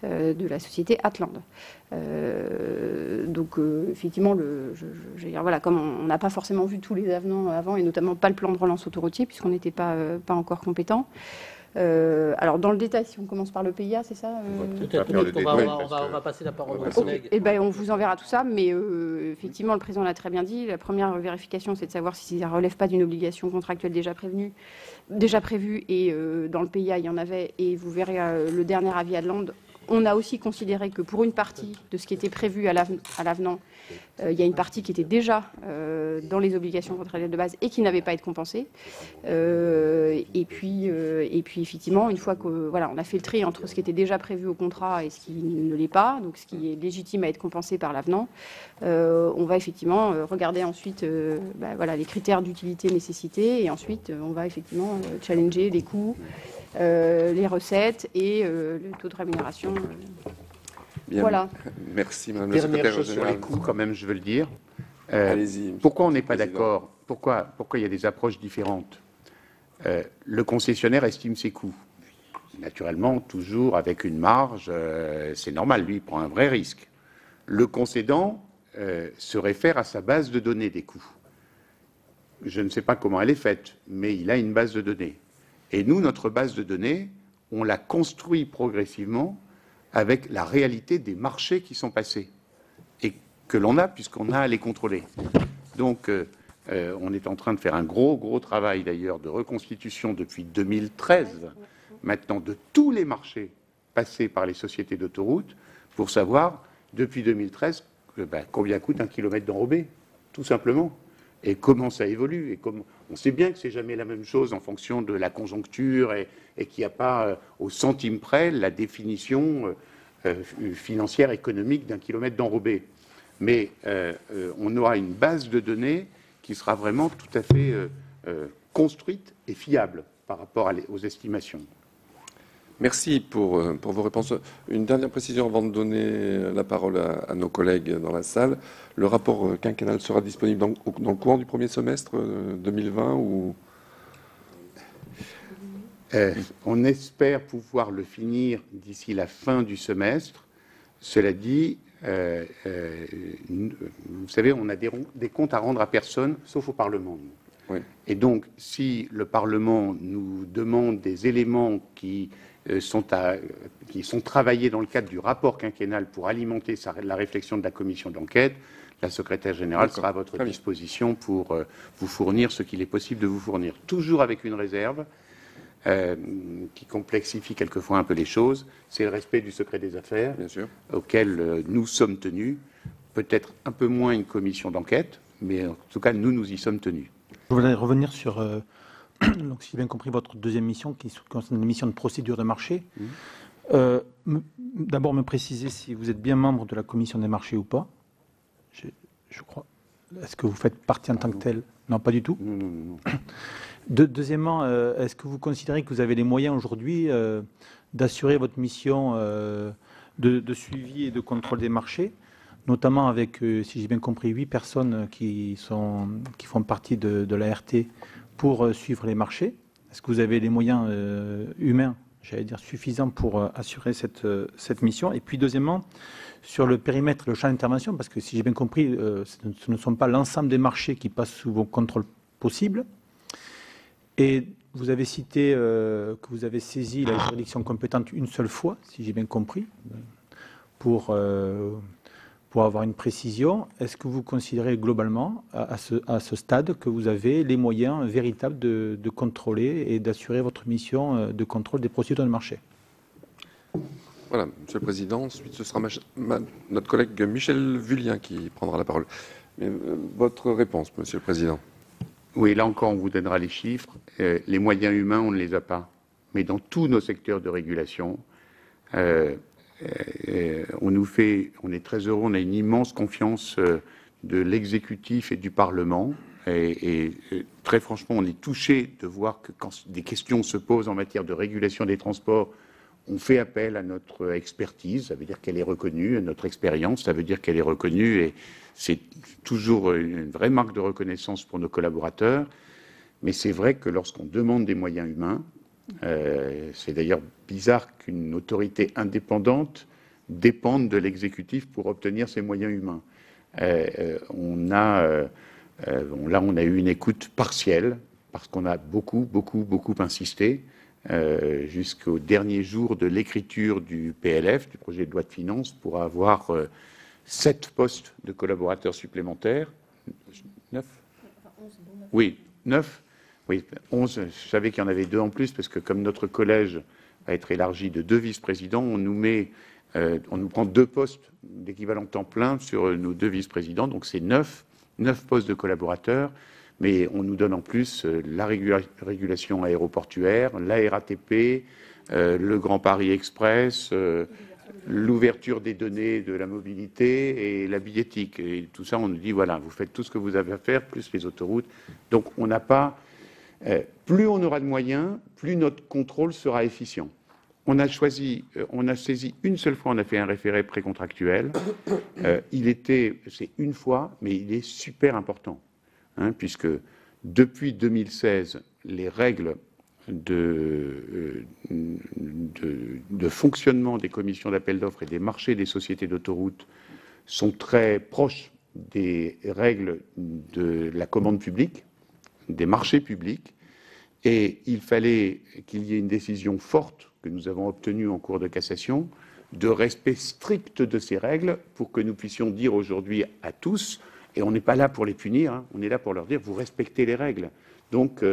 de la société Atland. Donc effectivement, comme on n'a pas forcément vu tous les avenants avant, et notamment pas le plan de relance autoroutier, puisqu'on n'était pas encore compétent. Alors dans le détail, si on commence par le PIA, c'est ça on va passer la parole aux collègues. Eh ben, on vous enverra tout ça, mais effectivement, le président l'a très bien dit. La première vérification, c'est de savoir si ça ne relève pas d'une obligation contractuelle déjà prévue, et dans le PIA, il y en avait, et vous verrez le dernier avis Atland. On a aussi considéré que pour une partie de ce qui était prévu à l'avenant, il y a une partie qui était déjà dans les obligations contractuelles de base et qui n'avait pas été compensée. Et puis effectivement, une fois qu'on a fait le tri entre ce qui était déjà prévu au contrat et ce qui ne l'est pas, donc ce qui est légitime à être compensé par l'avenant, on va effectivement regarder ensuite les critères d'utilité, nécessité, et ensuite on va effectivement challenger les coûts, les recettes et le taux de rémunération. Bien. Voilà. Merci, Madame la Secrétaire Dernière chose sur les générale. coûts, quand même, je veux le dire. Allez-y. Pourquoi on n'est pas Président. d'accord? Pourquoi il y a des approches différentes? Le concessionnaire estime ses coûts. Naturellement, toujours avec une marge, c'est normal, lui, il prend un vrai risque. Le concédant se réfère à sa base de données des coûts. Je ne sais pas comment elle est faite, mais il a une base de données. Et nous, notre base de données, on l'a construit progressivement avec la réalité des marchés qui sont passés et que l'on a puisqu'on a à les contrôler. Donc, on est en train de faire un gros travail d'ailleurs de reconstitution depuis 2013, maintenant de tous les marchés passés par les sociétés d'autoroutes, pour savoir, depuis 2013, combien coûte un kilomètre d'enrobé, tout simplement, et comment ça évolue. Et on sait bien que c'est jamais la même chose en fonction de la conjoncture et qu'il n'y a pas au centime près la définition financière, économique d'un kilomètre d'enrobé. Mais on aura une base de données qui sera vraiment tout à fait construite et fiable par rapport aux estimations. Merci pour vos réponses. Une dernière précision avant de donner la parole à nos collègues dans la salle. Le rapport quinquennal sera disponible dans le courant du premier semestre 2020 ou... On espère pouvoir le finir d'ici la fin du semestre. Cela dit, vous savez, on a des comptes à rendre à personne, sauf au Parlement. Oui. Et donc, si le Parlement nous demande des éléments qui sont travaillés dans le cadre du rapport quinquennal pour alimenter la réflexion de la commission d'enquête, la secrétaire générale sera à votre disposition pour vous fournir ce qu'il est possible de vous fournir. Toujours avec une réserve qui complexifie quelquefois un peu les choses, c'est le respect du secret des affaires, bien sûr, auquel nous sommes tenus, peut-être un peu moins une commission d'enquête, mais en tout cas, nous y sommes tenus. Je voudrais revenir sur, donc, si j'ai bien compris, votre deuxième mission qui concerne la mission de procédure de marché. D'abord, me préciser si vous êtes bien membre de la commission des marchés ou pas. Je crois. Est-ce que vous faites partie en tant que tel? Non, pas du tout. Non. Deuxièmement, est-ce que vous considérez que vous avez les moyens aujourd'hui d'assurer votre mission de suivi et de contrôle des marchés, notamment avec, si j'ai bien compris, 8 personnes qui font partie de l'ART pour suivre les marchés? Est-ce que vous avez les moyens humains, j'allais dire, suffisants pour assurer cette mission? Et puis, deuxièmement, sur le périmètre, le champ d'intervention, parce que si j'ai bien compris, ce ne sont pas l'ensemble des marchés qui passent sous vos contrôles possibles. Et vous avez cité que vous avez saisi la juridiction compétente une seule fois, si j'ai bien compris, pour avoir une précision. Est-ce que vous considérez globalement, à ce stade, que vous avez les moyens véritables de contrôler et d'assurer votre mission de contrôle des procédures de marché? Voilà, Monsieur le Président. Ensuite, ce sera notre collègue Michel Vullien qui prendra la parole. Mais, votre réponse, Monsieur le Président. Oui, là encore, on vous donnera les chiffres. Les moyens humains, on ne les a pas. Mais dans tous nos secteurs de régulation, on est très heureux, on a une immense confiance de l'exécutif et du Parlement. Et très franchement, on est touché de voir que quand des questions se posent en matière de régulation des transports, on fait appel à notre expertise, ça veut dire qu'elle est reconnue, à notre expérience, ça veut dire qu'elle est reconnue, et c'est toujours une vraie marque de reconnaissance pour nos collaborateurs. Mais c'est vrai que lorsqu'on demande des moyens humains, c'est d'ailleurs bizarre qu'une autorité indépendante dépende de l'exécutif pour obtenir ces moyens humains. On a eu une écoute partielle, parce qu'on a beaucoup insisté, jusqu'au dernier jour de l'écriture du PLF, du projet de loi de finances, pour avoir 7 postes de collaborateurs supplémentaires. 9 Oui, 9. Oui, 11. Je savais qu'il y en avait 2 en plus, parce que comme notre collège va être élargi de 2 vice-présidents, on nous prend 2 postes d'équivalent temps plein sur nos 2 vice-présidents, donc c'est 9 postes de collaborateurs. Mais on nous donne en plus la régulation aéroportuaire, la RATP, le Grand Paris Express, l'ouverture des données de la mobilité et la billettique. Et tout ça, on nous dit, voilà, vous faites tout ce que vous avez à faire, plus les autoroutes. Donc on n'a pas... plus on aura de moyens, plus notre contrôle sera efficient. On a saisi une seule fois, on a fait un référé précontractuel. C'est une fois, mais il est super important. Puisque depuis 2016, les règles de fonctionnement des commissions d'appel d'offres et des marchés des sociétés d'autoroutes sont très proches des règles de la commande publique, des marchés publics, et il fallait qu'il y ait une décision forte que nous avons obtenue en cours de cassation, de respect strict de ces règles pour que nous puissions dire aujourd'hui à tous Et on n'est pas là pour les punir, hein, on est là pour leur dire, vous respectez les règles. Donc,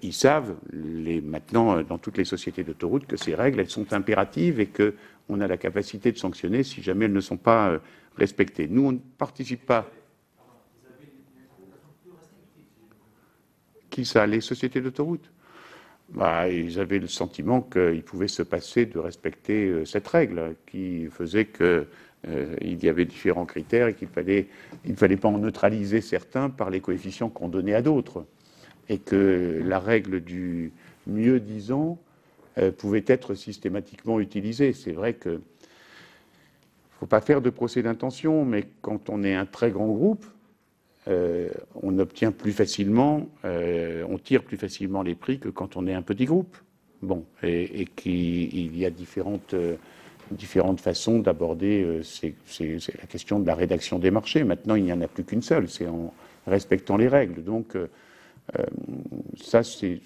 ils savent, maintenant, dans toutes les sociétés d'autoroute, que ces règles, elles sont impératives et qu'on a la capacité de sanctionner si jamais elles ne sont pas respectées. Nous, on ne participe pas. Qui ça? Les sociétés d'autoroute? Ils avaient le sentiment qu'il pouvait se passer de respecter cette règle qui faisait qu'il y avait différents critères et qu'il ne fallait pas en neutraliser certains par les coefficients qu'on donnait à d'autres. Et que la règle du mieux-disant pouvait être systématiquement utilisée. C'est vrai qu'il ne faut pas faire de procès d'intention, mais quand on est un très grand groupe, on obtient plus facilement, on tire plus facilement les prix que quand on est un petit groupe. Bon, et qu'il y a différentes façons d'aborder la question de la rédaction des marchés. Maintenant, il n'y en a plus qu'une seule, c'est en respectant les règles. Donc, ça, c'est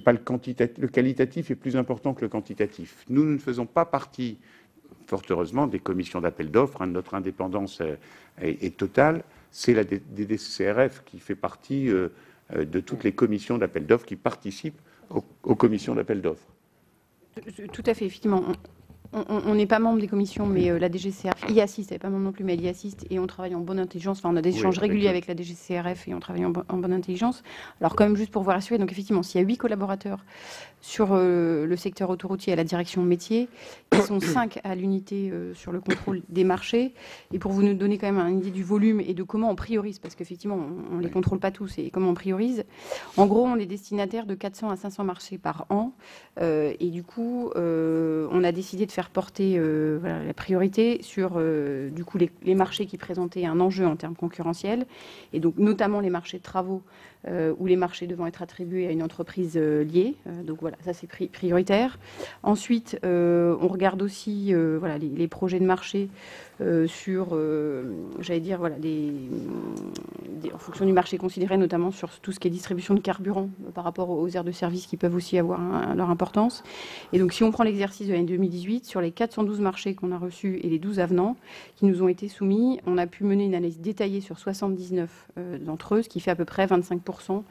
pas le qualitatif est plus important que le quantitatif. Nous ne faisons pas partie, fort heureusement, des commissions d'appel d'offres. Notre indépendance est totale. C'est la DDCRF qui fait partie de toutes les commissions d'appel d'offres qui participent aux commissions d'appel d'offres. Tout à fait, effectivement. On n'est pas membre des commissions, mais la DGCRF y assiste, elle n'est pas membre non plus, mais elle y assiste, et on travaille en bonne intelligence. Enfin, on a des échanges réguliers avec la DGCRF et on travaille en bonne intelligence. Alors, quand même, juste pour vous rassurer, donc effectivement, s'il y a 8 collaborateurs sur le secteur autoroutier à la direction métier, ils sont 5 à l'unité sur le contrôle des marchés. Et pour vous nous donner quand même une idée du volume et de comment on priorise, parce qu'effectivement, on ne les contrôle pas tous, et comment on priorise, en gros, on est destinataire de 400 à 500 marchés par an. Et du coup, on a décidé de faire porter la priorité sur du coup les marchés qui présentaient un enjeu en termes concurrentiels, et donc notamment les marchés de travaux ou les marchés devant être attribués à une entreprise liée. Donc voilà, ça c'est prioritaire. Ensuite, on regarde aussi les projets de marché sur, j'allais dire, en fonction du marché considéré, notamment sur tout ce qui est distribution de carburant par rapport aux aires de service qui peuvent aussi avoir leur importance. Et donc si on prend l'exercice de l'année 2018, sur les 412 marchés qu'on a reçus et les 12 avenants qui nous ont été soumis, on a pu mener une analyse détaillée sur 79 d'entre eux, ce qui fait à peu près 25%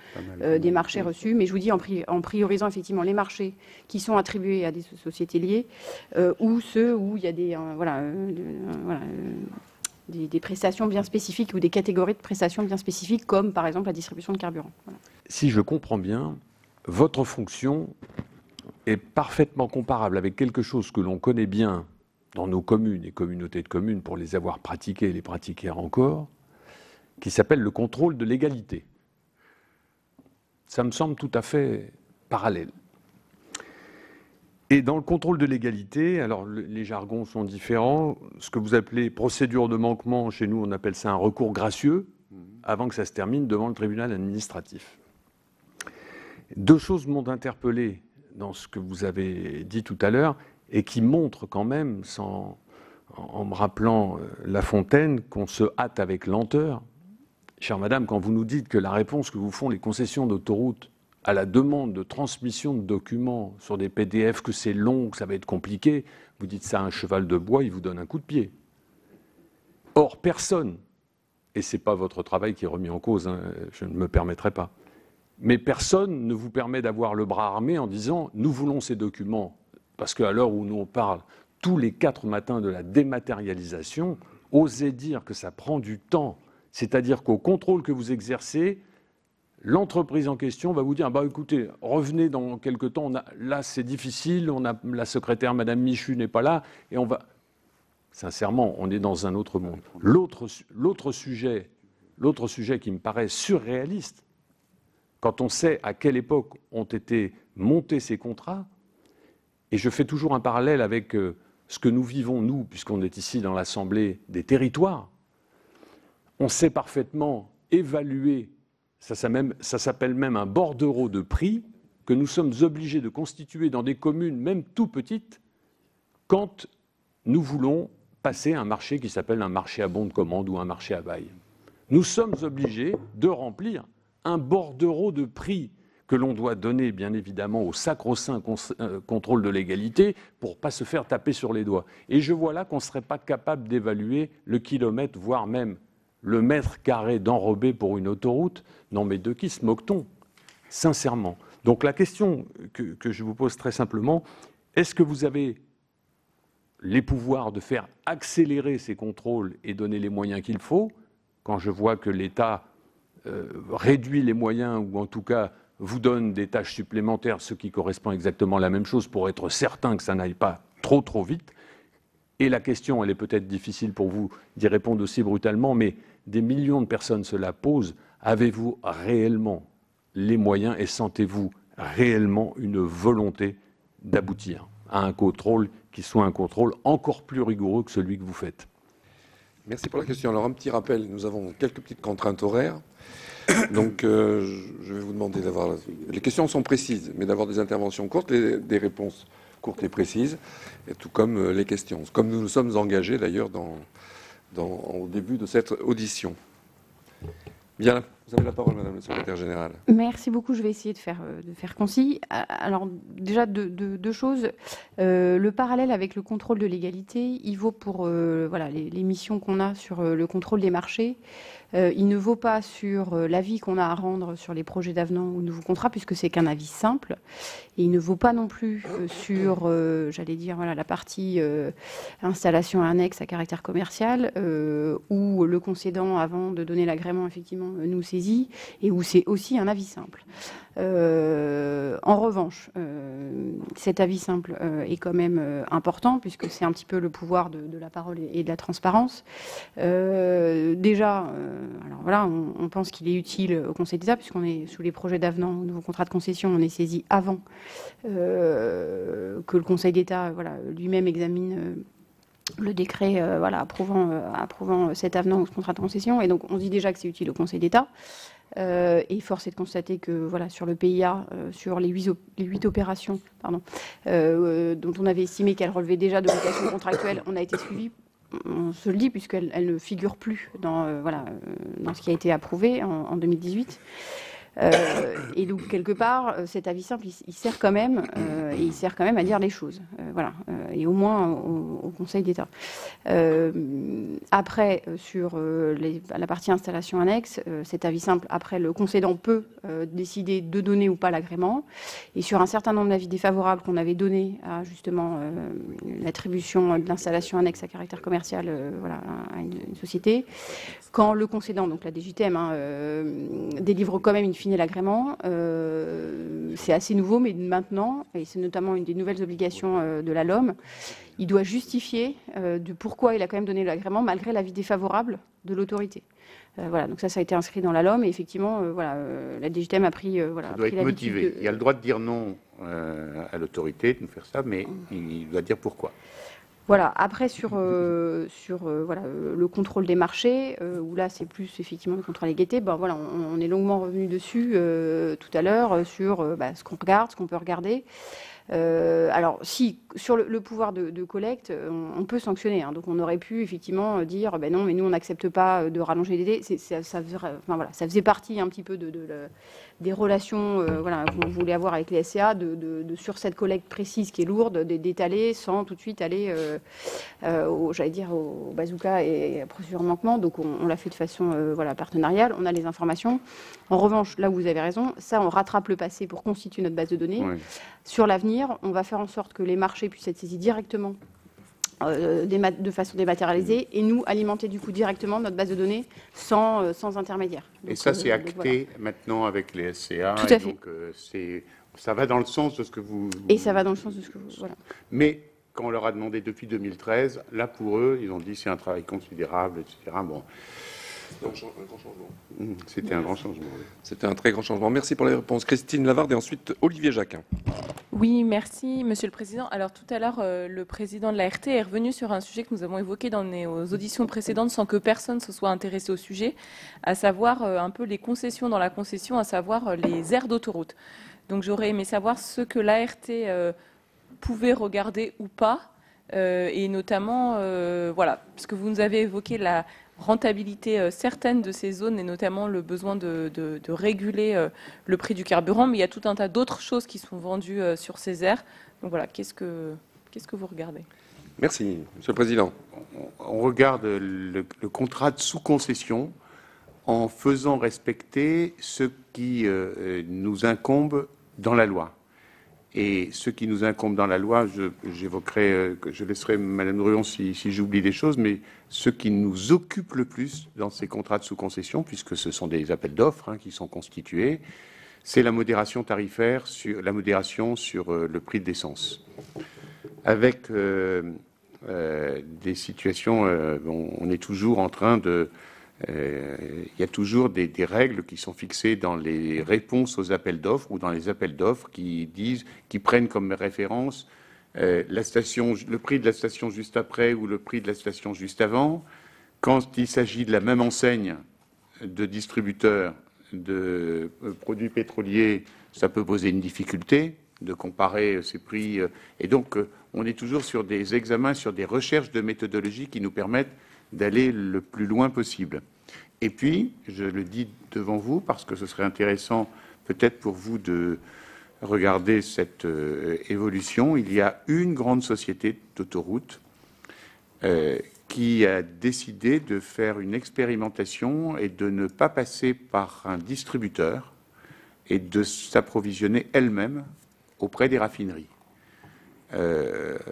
des marchés reçus. Mais je vous dis en priorisant effectivement les marchés qui sont attribués à des sociétés liées ou ceux où il y a des prestations bien spécifiques ou des catégories de prestations bien spécifiques, comme par exemple la distribution de carburant. Voilà. Si je comprends bien, votre fonction est parfaitement comparable avec quelque chose que l'on connaît bien dans nos communes et communautés de communes, pour les avoir pratiquées et les pratiquer encore, qui s'appelle le contrôle de légalité. Ça me semble tout à fait parallèle. Et dans le contrôle de légalité, alors les jargons sont différents. Ce que vous appelez procédure de manquement, chez nous on appelle ça un recours gracieux, avant que ça se termine devant le tribunal administratif. Deux choses m'ont interpellé dans ce que vous avez dit tout à l'heure, et qui montrent quand même, en me rappelant La Fontaine, qu'on se hâte avec lenteur. Chère madame, quand vous nous dites que la réponse que vous font les concessions d'autoroute à la demande de transmission de documents sur des PDF, que c'est long, que ça va être compliqué, vous dites ça à un cheval de bois, il vous donne un coup de pied. Or, personne, et ce n'est pas votre travail qui est remis en cause, hein, je ne me permettrai pas, mais personne ne vous permet d'avoir le bras armé en disant « nous voulons ces documents ». Parce qu'à l'heure où nous on parle tous les 4 matins de la dématérialisation, osez dire que ça prend du temps. C'est-à-dire qu'au contrôle que vous exercez, l'entreprise en question va vous dire bah, « écoutez, revenez dans quelque temps, là c'est difficile, la secrétaire Madame Michu n'est pas là, et on va… » Sincèrement, on est dans un autre monde. L'autre sujet qui me paraît surréaliste, quand on sait à quelle époque ont été montés ces contrats, et je fais toujours un parallèle avec ce que nous vivons, nous, puisqu'on est ici dans l'Assemblée des territoires, on sait parfaitement évaluer, ça s'appelle même un bordereau de prix, que nous sommes obligés de constituer dans des communes, même tout petites, quand nous voulons passer un marché qui s'appelle un marché à bon de commande ou un marché à bail. Nous sommes obligés de remplir un bordereau de prix que l'on doit donner, bien évidemment, au sacro-saint contrôle de légalité pour ne pas se faire taper sur les doigts. Et je vois là qu'on ne serait pas capable d'évaluer le kilomètre, voire même le mètre carré d'enrobé pour une autoroute. Non, mais de qui se moque-t-on? Sincèrement. Donc la question que je vous pose très simplement, est-ce que vous avez les pouvoirs de faire accélérer ces contrôles et donner les moyens qu'il faut? Quand je vois que l'État réduit les moyens, ou en tout cas vous donne des tâches supplémentaires, ce qui correspond exactement à la même chose, pour être certain que ça n'aille pas trop vite. Et la question, elle est peut-être difficile pour vous d'y répondre aussi brutalement, mais des millions de personnes se la posent. Avez-vous réellement les moyens et sentez-vous réellement une volonté d'aboutir à un contrôle qui soit un contrôle encore plus rigoureux que celui que vous faites? Merci pour la question. Alors, un petit rappel, nous avons quelques petites contraintes horaires. Donc, je vais vous demander d'avoir... Les questions sont précises, mais d'avoir des interventions courtes, des réponses courtes et précises, et tout comme les questions. Comme nous nous sommes engagés, d'ailleurs, au début de cette audition. Bien, vous avez la parole, Madame la Secrétaire Générale. Merci beaucoup. Je vais essayer de faire concis. Alors, déjà, deux choses. Le parallèle avec le contrôle de légalité, il vaut pour voilà, les missions qu'on a sur le contrôle des marchés. Il ne vaut pas sur l'avis qu'on a à rendre sur les projets d'avenant ou nouveaux contrats, puisque c'est qu'un avis simple. Et il ne vaut pas non plus sur, j'allais dire, voilà, la partie installation annexe à caractère commercial, où le concédant, avant de donner l'agrément, effectivement, nous saisit, et où c'est aussi un avis simple. En revanche, cet avis simple est quand même important, puisque c'est un petit peu le pouvoir de la parole et de la transparence. Déjà, alors voilà, on pense qu'il est utile au Conseil d'État, puisqu'on est sous les projets d'avenant au nouveau contrat de concession, on est saisi avant que le Conseil d'État voilà, lui-même examine le décret voilà, approuvant cet avenant au contrat de concession. Et donc, on dit déjà que c'est utile au Conseil d'État. Et force est de constater que voilà, sur le PIA, sur les 8 opérations dont on avait estimé qu'elles relevaient déjà de vocation contractuelle, on a été suivi. On se le dit, puisqu'elle ne figure plus dans, voilà, dans ce qui a été approuvé en 2018. Et donc, quelque part, cet avis simple, il sert quand même, et il sert quand même à dire les choses. Voilà, et au moins au Conseil d'État. Après, sur la partie installation annexe, cet avis simple, après, le concédant peut décider de donner ou pas l'agrément. Et sur un certain nombre d'avis défavorables qu'on avait donnés à, justement, l'attribution de l'installation annexe à caractère commercial voilà, à une société, quand le concédant, donc la DGTM, délivre quand même une fine l'agrément, c'est assez nouveau, mais maintenant, et c'est notamment une des nouvelles obligations de la LOM, il doit justifier de pourquoi il a quand même donné l'agrément malgré l'avis défavorable de l'autorité. Voilà, donc ça a été inscrit dans la LOM, et effectivement, voilà, la DGTM a pris voilà, ça doit être motivé. Il y a le droit de dire non à l'autorité, de nous faire ça, mais il doit dire pourquoi. Voilà. Après, sur voilà, le contrôle des marchés, où là, c'est plus effectivement le contrôle légalité, ben, voilà, on est longuement revenu dessus tout à l'heure, sur ce qu'on regarde, ce qu'on peut regarder. Alors, si, sur le pouvoir de collecte, on peut sanctionner. Hein, donc, on aurait pu effectivement dire, ben non, mais nous, on n'accepte pas de rallonger les délais. Ça faisait partie un petit peu des relations voilà, qu'on voulait avoir avec les SCA, sur cette collecte précise qui est lourde, d'étaler sans tout de suite aller, j'allais dire, au bazooka et à procédure manquement. Donc, on l'a fait de façon voilà, partenariale. On a les informations. En revanche, là où vous avez raison, ça, on rattrape le passé pour constituer notre base de données. Oui. Sur l'avenir, on va faire en sorte que les marchés puissent être saisis directement de façon dématérialisée et nous alimenter du coup directement notre base de données sans intermédiaire. Donc, et ça, c'est acté voilà. Maintenant avec les SCA. Tout à fait. Donc, ça va dans le sens de ce que vous... Et ça va dans le sens de ce que vous... Voilà. Mais quand on leur a demandé depuis 2013, là, pour eux, ils ont dit c'est un travail considérable, etc. Bon... Un grand changement. C'était un grand changement. Oui. C'était un très grand changement. Merci pour les réponses. Christine Lavarde et ensuite Olivier Jacquin. Oui, merci Monsieur le Président. Alors tout à l'heure, le Président de la RT est revenu sur un sujet que nous avons évoqué dans nos auditions précédentes sans que personne se soit intéressé au sujet, à savoir un peu les concessions dans la concession, à savoir les aires d'autoroute. Donc j'aurais aimé savoir ce que l'ART pouvait regarder ou pas, et notamment, voilà, puisque vous nous avez évoqué la rentabilité certaine de ces zones et notamment le besoin de réguler le prix du carburant, mais il y a tout un tas d'autres choses qui sont vendues sur ces aires. Donc voilà, qu'est-ce que vous regardez ? Merci. Monsieur le Président. On regarde le contrat de sous-concession en faisant respecter ce qui nous incombe dans la loi. Et ce qui nous incombe dans la loi, j'évoquerai, je laisserai Mme Druon si j'oublie des choses, mais ce qui nous occupe le plus dans ces contrats de sous-concession, puisque ce sont des appels d'offres qui sont constitués, c'est la modération tarifaire, la modération sur le prix de l'essence. Avec des situations, on est toujours en train de... il y a toujours des règles qui sont fixées dans les réponses aux appels d'offres ou dans les appels d'offres qui prennent comme référence le prix de la station juste après ou le prix de la station juste avant. Quand il s'agit de la même enseigne de distributeurs de produits pétroliers, ça peut poser une difficulté de comparer ces prix. Et donc, on est toujours sur des examens, sur des recherches de méthodologie qui nous permettent d'aller le plus loin possible. Et puis, je le dis devant vous, parce que ce serait intéressant peut-être pour vous de regarder cette évolution, il y a une grande société d'autoroutes qui a décidé de faire une expérimentation et de ne pas passer par un distributeur et de s'approvisionner elle-même auprès des raffineries,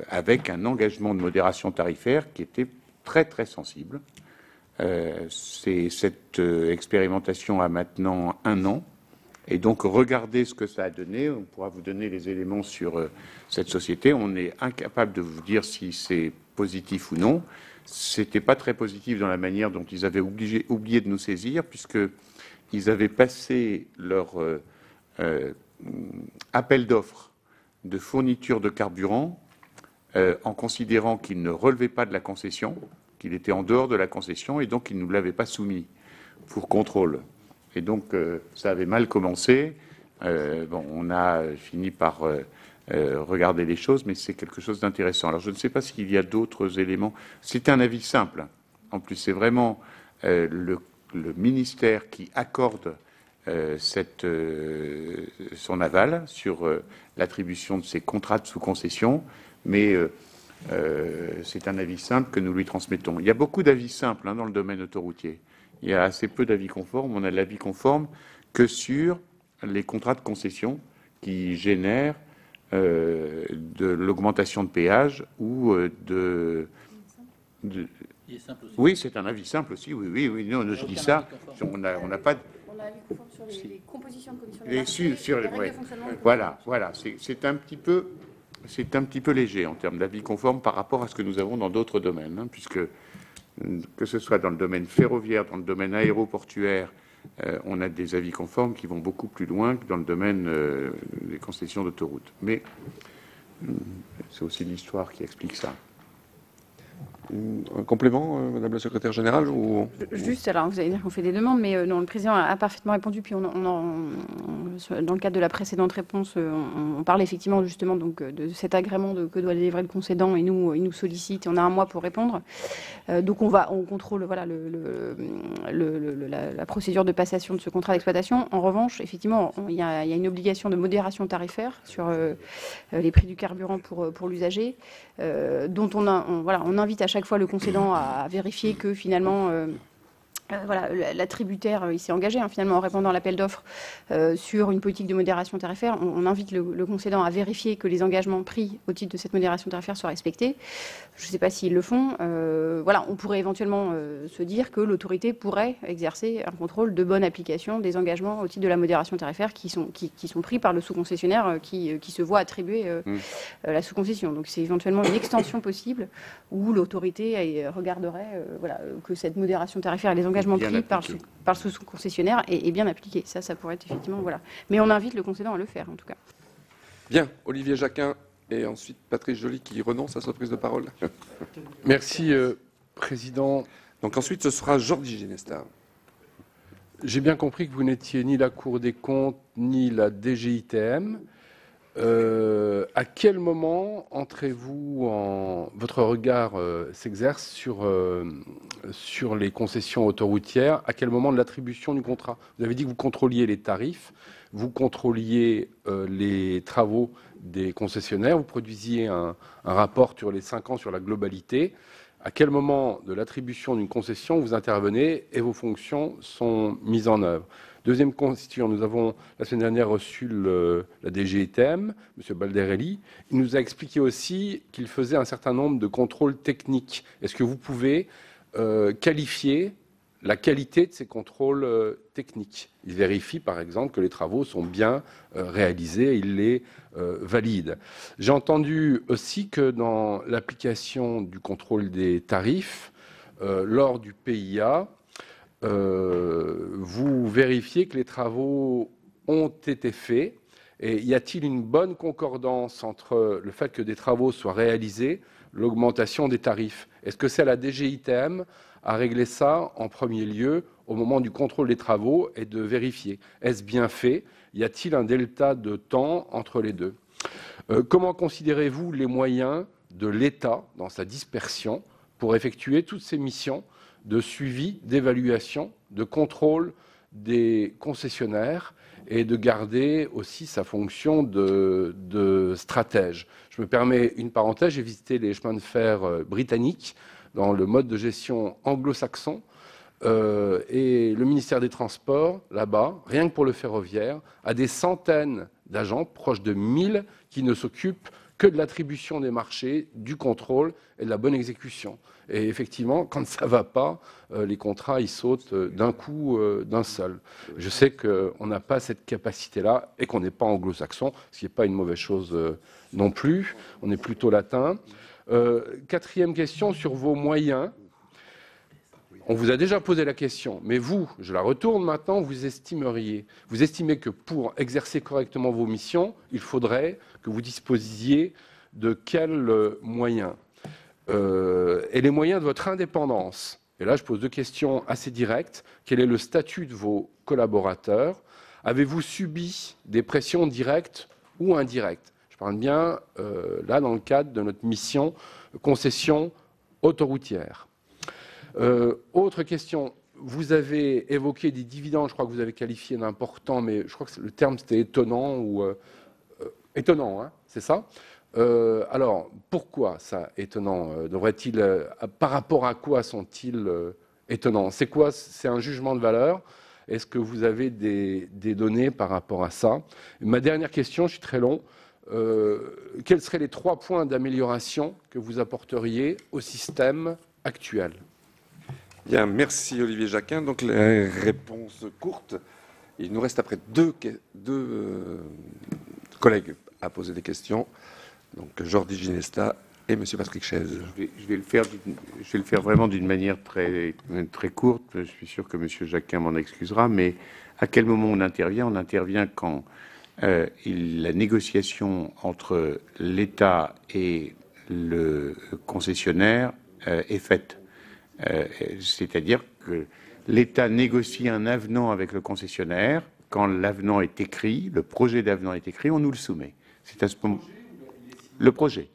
avec un engagement de modération tarifaire qui était très très sensible. Cette expérimentation a maintenant 1 an. Et donc, regardez ce que ça a donné. On pourra vous donner les éléments sur cette société. On est incapable de vous dire si c'est positif ou non. C'était pas très positif dans la manière dont ils avaient oublié de nous saisir, puisqu'ils avaient passé leur appel d'offres de fourniture de carburant en considérant qu'il ne relevait pas de la concession, qu'il était en dehors de la concession, et donc ils ne nous l'avaient pas soumis pour contrôle. Et donc, ça avait mal commencé. On a fini par regarder les choses, mais c'est quelque chose d'intéressant. Alors, je ne sais pas s'il y a d'autres éléments. C'est un avis simple. En plus, c'est vraiment le ministère qui accorde son aval sur l'attribution de ces contrats de sous-concession, mais c'est un avis simple que nous lui transmettons. Il y a beaucoup d'avis simples dans le domaine autoroutier. Il y a assez peu d'avis conformes. On a l'avis conforme que sur les contrats de concession qui génèrent de l'augmentation de péage ou de... Il est simple aussi. Oui, c'est un avis simple aussi. Oui. Non, je dis ça. On n'a pas... On a avis conforme sur les compositions de commissions de Et marché, sur les les règles de fonctionnement. Voilà. C'est un petit peu léger en termes d'avis conforme par rapport à ce que nous avons dans d'autres domaines, puisque que ce soit dans le domaine ferroviaire, dans le domaine aéroportuaire, on a des avis conformes qui vont beaucoup plus loin que dans le domaine des concessions d'autoroutes. Mais c'est aussi l'histoire qui explique ça. Un complément, Madame la Secrétaire Générale ou... Juste, alors vous allez dire qu'on fait des demandes, mais non, le Président a parfaitement répondu. Puis dans le cadre de la précédente réponse, on parle effectivement justement donc, de cet agrément que doit délivrer le concédant, et il nous sollicite, et on a 1 mois pour répondre. Donc on contrôle la procédure de passation de ce contrat d'exploitation. En revanche, effectivement, il y a une obligation de modération tarifaire sur les prix du carburant pour l'usager, dont on invite à chaque fois le concédant à vérifier que finalement l'attributaire il s'est engagé finalement en répondant à l'appel d'offres sur une politique de modération tarifaire. On invite le concédant à vérifier que les engagements pris au titre de cette modération tarifaire soient respectés. Je ne sais pas s'ils le font. On pourrait éventuellement se dire que l'autorité pourrait exercer un contrôle de bonne application des engagements au titre de la modération tarifaire qui sont pris par le sous-concessionnaire qui se voit attribuer la sous-concession. Donc c'est éventuellement une extension possible où l'autorité regarderait que cette modération tarifaire et les engagements pris par le sous-concessionnaire est bien appliqué. Ça pourrait être effectivement... Mais on invite le concédant à le faire, en tout cas. Bien. Olivier Jacquin et ensuite Patrice Joly qui renonce à sa prise de parole. Merci, Président. Donc ensuite, ce sera Jordi Ginesta. J'ai bien compris que vous n'étiez ni la Cour des comptes, ni la DGITM. À quel moment votre regard s'exerce sur les concessions autoroutières? À quel moment de l'attribution du contrat? Vous avez dit que vous contrôliez les tarifs, vous contrôliez les travaux des concessionnaires, vous produisiez un rapport sur les 5 ans sur la globalité. À quel moment de l'attribution d'une concession vous intervenez et vos fonctions sont mises en œuvre? Deuxième question, nous avons la semaine dernière reçu la DGITM, M. Balderelli. Il nous a expliqué aussi qu'il faisait un certain nombre de contrôles techniques. Est-ce que vous pouvez qualifier la qualité de ces contrôles techniques? Il vérifie par exemple que les travaux sont bien réalisés, il les valide. J'ai entendu aussi que dans l'application du contrôle des tarifs, lors du PIA, vous vérifiez que les travaux ont été faits. Et y a-t-il une bonne concordance entre le fait que des travaux soient réalisés, l'augmentation des tarifs? Est-ce que c'est à la DGITM à régler ça en premier lieu au moment du contrôle des travaux et de vérifier? Est-ce bien fait? Y a-t-il un delta de temps entre les deux? Comment considérez-vous les moyens de l'État dans sa dispersion pour effectuer toutes ces missions de suivi, d'évaluation, de contrôle des concessionnaires et de garder aussi sa fonction de stratège? Je me permets une parenthèse, j'ai visité les chemins de fer britanniques dans le mode de gestion anglo-saxon et le ministère des Transports, là-bas, rien que pour le ferroviaire, a des centaines d'agents, proches de 1000, qui ne s'occupent que de l'attribution des marchés, du contrôle et de la bonne exécution. Et effectivement, quand ça ne va pas, les contrats, ils sautent d'un coup, d'un seul. Je sais qu'on n'a pas cette capacité-là et qu'on n'est pas anglo-saxon, ce qui n'est pas une mauvaise chose non plus. On est plutôt latin. Quatrième question sur vos moyens. On vous a déjà posé la question, mais vous, je la retourne maintenant, vous estimez que pour exercer correctement vos missions, il faudrait que vous disposiez de quels moyens? Et les moyens de votre indépendance. Et là, je pose 2 questions assez directes. Quel est le statut de vos collaborateurs? Avez-vous subi des pressions directes ou indirectes? Je parle bien, là, dans le cadre de notre mission concession autoroutière. Autre question, vous avez évoqué des dividendes, je crois que vous avez qualifié d'important, mais je crois que le terme c'était étonnant ou étonnant, hein, c'est ça? Alors, pourquoi ça étonnant? Devrait-il, par rapport à quoi sont-ils étonnants? C'est quoi? C'est un jugement de valeur? Est-ce que vous avez des données par rapport à ça? Ma dernière question, je suis très long. Quels seraient les 3 points d'amélioration que vous apporteriez au système actuel? Bien, merci Olivier Jacquin. Donc les réponses courtes. Il nous reste après deux collègues à poser des questions. Donc Jordi Ginesta et M. Patrick Chaise. Je vais le faire vraiment d'une manière très, très courte. Je suis sûr que M. Jacquin m'en excusera. Mais à quel moment on intervient? On intervient quand la négociation entre l'État et le concessionnaire est faite. C'est-à-dire que l'État négocie un avenant avec le concessionnaire. Quand l'avenant est écrit, le projet d'avenant est écrit, on nous le soumet. C'est à ce moment le projet.